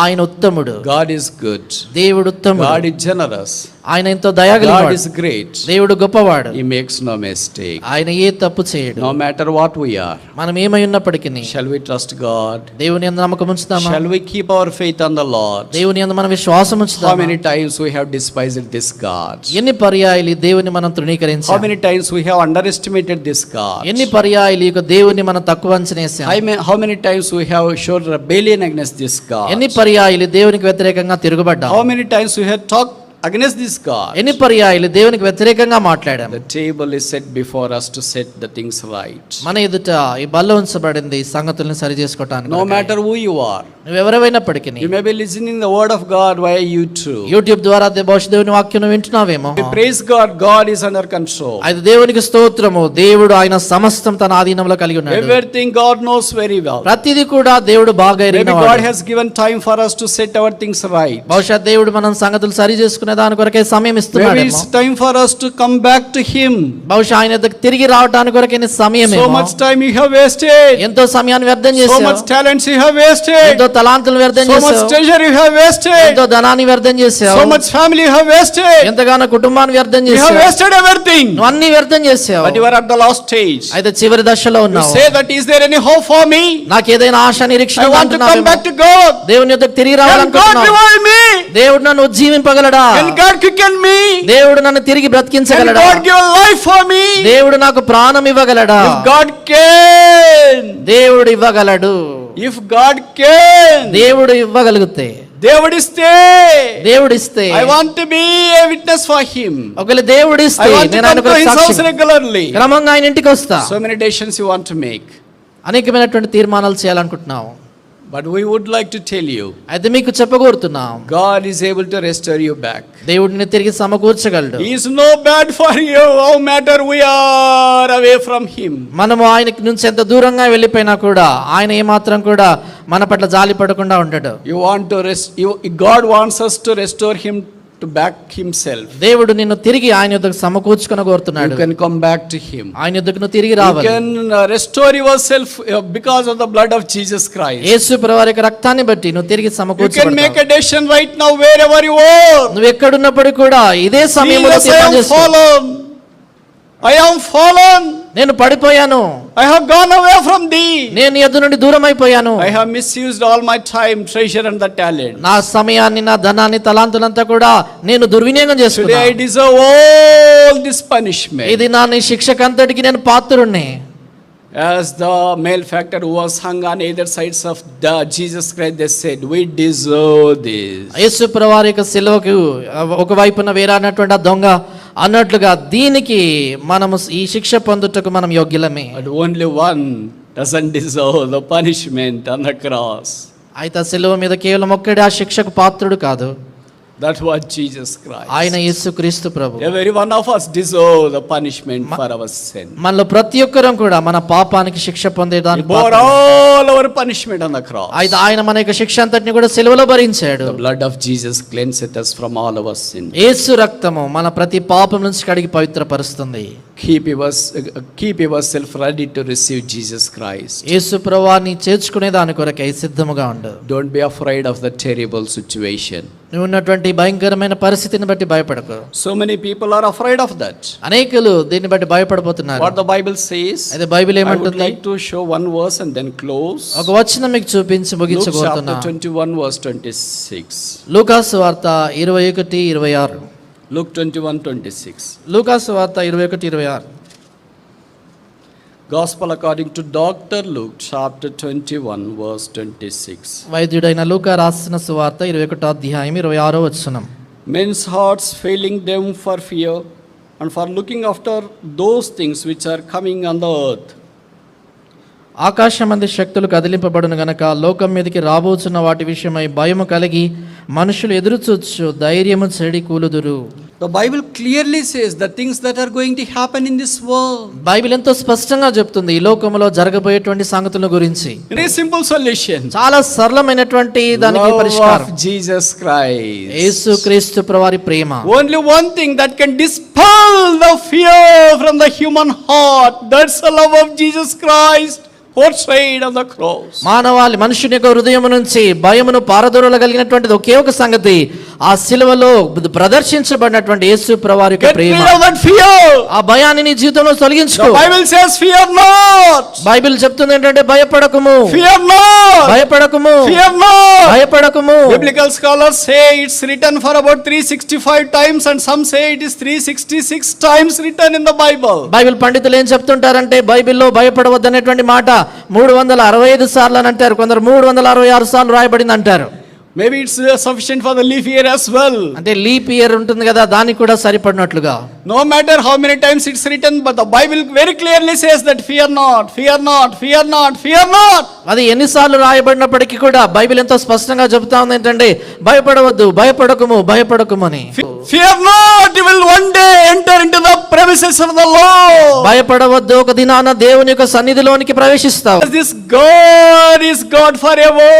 ఆయన ఉత్తముడు. God is good. దేవుడు ఉత్తముడు. God is generous. ఆయన ఎంతో God దయగలవాడు. is great. దేవుడు గొప్పవాడు. He makes no mistake. ఆయన ఏ తప్పు చేయడు. No matter what we are. మనం ఏమై ఉన్నప్పటికీ Shall we trust God? దేవుని యందు నమ్మకం ఉంచుతామా? Shall we keep our faith on the Lord? దేవుని యందు మనం విశ్వాసం How ఉంచుతామా? many times we have despised this God? ఎన్ని పర్యాయాలు ఈ దేవుని మనం How తృణీకరించాం? many times we have underestimated this God? ఎన్ని పర్యాయాలు ఈ యొక్క దేవుని మనం తక్కువ అంచనేసాం? How many times we have shown rebellion against this God? ఎన్ని పర్యాయాలు దేవునికి వ్యతిరేకంగా తిరుగుబడ్డాం? How many times we have talked against this God? ఎన్ని పర్యాయాలు దేవునికి వ్యతిరేకంగా మాట్లాడాం? The table is set before us to set the things right. మన ఎదుట ఈ బల్ల ఉంచబడింది ఈ సంగతుల్ని సరి చేసుకోవటానికి. No matter who you are, నువ్వెవరైనప్పటికీ you may be listening the word of God via YouTube. YouTube ద్వారా బహుశా దేవుని వాక్యం వింటున్నావేమో. We praise God. God is under control. అయితే దేవునికి స్తోత్రము, దేవుడు ఆయన సమస్తం తన ఆధీనంలో కలిగి ఉన్నాడు. Everything God knows very well. ప్రతిదీ కూడా దేవుడు బాగా Maybe ఎరిగినవాడు. God has given time for us to set our things right. బహుశా దేవుడు మనం సంగతులు సరి చేసుకునే దాని కొరకే సమయం Maybe ఇస్తున్నాడు. it's time for us to come back to Him. బహుశా ఆయన దగ్గరికి తిరిగి రావడానికి కొరకే సమయం. So much time you have wasted. ఎంతో సమయాన్ని వ్యర్థం So చేశావు. much talents you have wasted. ఎంతో తలాంతులు వ్యర్థం So much చేశావు. treasure you have wasted. ఎంతో ధనాన్ని వ్యర్థం చేశావు. So much family you have wasted. ఎంతగానో కుటుంబాన్ని వ్యర్థం You have చేశావు. wasted everything. నువ్వు అన్ని వ్యర్థం చేసావు. But you are at the last stage. అయితే చివరి దశలో You ఉన్నావు. say that is there any hope for me? నాకు ఏదైనా ఆశ నిరీక్షణ I want to come back to God. దేవుని యొద్దకు తిరిగి Can God రావాలనుకుంటున్నావు. revive me? దేవుడు నన్ను ఉజ్జీవింపగలడా? Can God quicken me? దేవుడు నన్ను తిరిగి Can బ్రతికించగలడా? God give a life for me? దేవుడు నాకు ప్రాణం ఇవ్వగలడా? If God can. దేవుడు ఇవ్వగలడు. If God can. దేవుడు ఇవ్వగలిగితే దేవుడిస్తే దేవుడిస్తే I want to be a witness for him. ఒకవేళ దేవుడిస్తే I want to నేను ఆయన come to కొరకు his house సాక్షిగా regularly. క్రమంగా ఆయన ఇంటికి వస్తా. So many decisions you want to make. అనేకమైనటువంటి తీర్మానాలు చేయాలనుకుంటున్నావు. But we would like to tell you, అయితే మీకు చెప్పగోరుతున్నాం, God is able to restore you back. దేవుడిని తిరిగి సమకూర్చగలడు. He is no bad for you, how matter we are away from him. మనము ఆయనకి నుంచి ఎంత దూరంగా వెళ్ళిపోయినా కూడా ఆయన ఏమాత్రం కూడా మన పట్ల జాలి పడకుండా ఉంటాడు. You want to God wants us to restore him to back himself. దేవుడు నిన్ను తిరిగి ఆయన యొద్దకు సమకూర్చుకొని కోరుతున్నాడు. You can come back to him. ఆయన యొద్దకు నువ్వు తిరిగి You రావాలి. can restore yourself because of the blood of Jesus Christ. యేసు ప్రభువారి యొక్క రక్తాన్ని బట్టి నువ్వు తిరిగి You can సమకూర్చబడతావు. make a decision right now wherever you are. నువ్వు ఎక్కడున్నప్పుడు కూడా ఇదే సమయంలో Jesus, I తీర్మానం am చేసుకో. fallen. I am fallen. నేను పడిపోయాను, I have gone away from thee. నేను నీ యొద్ద నుండి దూరం అయిపోయాను. I have misused all my time, treasure and the talent. నా సమయాన్ని, నా ధనాన్ని, తలాంతులంతా కూడా నేను దుర్వినియోగం Today I చేసుకున్నాను. deserve all this punishment. ఇది నా నీ శిక్షకంతటికి నేను పాత్రుణ్ణి. As the malefactor who was hung on either sides of Jesus Christ, they said, we deserve this. యేసు ప్రభువారి యొక్క సిలువకు ఒకవైపున వేరానటువంటి ఆ దొంగ అన్నట్లుగా దీనికి మనము ఈ శిక్ష పొందుటకు మనం యోగ్యులమే. But only one doesn't deserve the punishment on the cross. అయితే ఆ సిలువ మీద కేవలం ఒక్కడే ఆ శిక్షకు పాత్రుడు కాదు. That was Jesus Christ. ఆయన యేసుక్రీస్తు ప్రభు. Every one of us deserve the punishment for our sin. మనలో ప్రతి ఒక్కరం కూడా మన పాపానికి శిక్ష He పొందేదానికి bore Patrudu. all our punishment on the cross. అయితే ఆయన మన యొక్క శిక్ష అంతటిని కూడా సిలువలో భరించాడు. The blood of Jesus cleanseth us from all our sin. యేసు రక్తము మన ప్రతి పాపం నుంచి కడిగి పవిత్రపరుస్తుంది. Keep yourself ready to receive Jesus Christ. యేసు ప్రభువాన్ని చేర్చుకునే దాని కొరకై సిద్ధముగా ఉండు. Don't be afraid of the terrible situation. నువ్వు ఉన్నటువంటి భయంకరమైన పరిస్థితిని బట్టి భయపడకు. So many people are afraid of that. అనేకులు దీన్ని బట్టి భయపడిపోతున్నారు. What the Bible says, అయితే బైబిల్ I would ఏమంటుంది? like to show one verse and then close. ఒక వచనం మీకు చూపించి Luke ముగించబోతున్నా. chapter 21 verse 26. లూకాసు వార్త 21:26. Luke 21:26. లూకాసు వార్త 21:26. Gospel according to Dr. Luke chapter 21 verse 26. వైద్యుడైన లూకా రాసిన సువార్త 21:26 వచనం. Men's hearts failing them for fear and for looking after those things which are coming on the earth. ఆకాశమంది శక్తులు కదిలింపబడును గనక లోకం మీదకి రాబోచున్న వాటి విషయమై భయము కలిగి మనుషులు ఎదురుచూచు ధైర్యము చెడి కూలుదురు. The Bible clearly says the things that are going to happen in this world. Bible ఎంతో స్పష్టంగా చెప్తుంది ఈ లోకములో జరగబోయేటువంటి సంగతుల గురించి. Very simple solution. చాలా సరళమైనటువంటి దానికి Love పరిష్కారం. of Jesus Christ. యేసుక్రీస్తు ప్రభువారి ప్రేమ. Only one thing that can dispel the fear from the human heart. That's the love of Jesus Christ portrayed on the cross. మానవాళి మనుషుని యొక్క హృదయం నుంచి భయమును పారదోలగలిగినటువంటిది ఒకే ఒక సంగతి, ఆ సిలువలో ప్రదర్శించబడినటువంటి యేసు ప్రభువారి యొక్క Get Prema. rid of that fear. ఆ భయాన్ని నీ జీవితంలో తొలగించుకో. The Bible says, fear not. Bible చెప్తుంది ఏంటంటే భయపడకుము, Fear not. భయపడకుము, Fear not. భయపడకుము. Biblical scholars say it's written for about 365 times and some say it is 366 times written in the Bible. Bible పండితులు ఏం చెప్తుంటారంటే బైబిల్లో భయపడవద్దనేటువంటి మాట 365 సార్లు అని అంటారు, కొందరు 366 సార్లు రాయబడింది అంటారు. Maybe it's sufficient for the leap year as well. అంటే లీప్ ఇయర్ ఉంటుంది కదా, దానికి కూడా సరిపడినట్లుగా. No matter how many times it's written, but the Bible very clearly says that fear not, fear not, fear not, fear not. అది ఎన్నిసార్లు రాయబడినప్పటికీ కూడా బైబిల్ ఎంతో స్పష్టంగా చెబుతా ఉంది ఏంటంటే భయపడవద్దు, భయపడకుము, భయపడకుము అని. Fear not, you will one day enter into the premises of the Lord. భయపడవద్దు, ఒక దినాన దేవుని యొక్క సన్నిధిలోనికి ప్రవేశిస్తావు. This God is God forever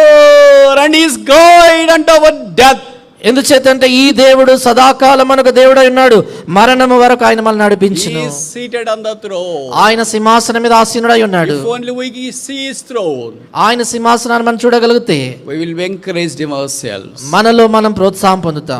and He is guide unto our death. ఎందుచేతంటే ఈ దేవుడు సదాకాలం మనకు దేవుడై ఉన్నాడు, మరణము వరకు ఆయన మనల్ని He నడిపించును. is seated on the throne. ఆయన సింహాసనం మీద ఆసీనుడై ఉన్నాడు. If only we see His throne, ఆయన సింహాసనాన్ని మనం చూడగలిగితే we will be encouraged in ourselves. మనలో మనం ప్రోత్సాహం పొందుతాం.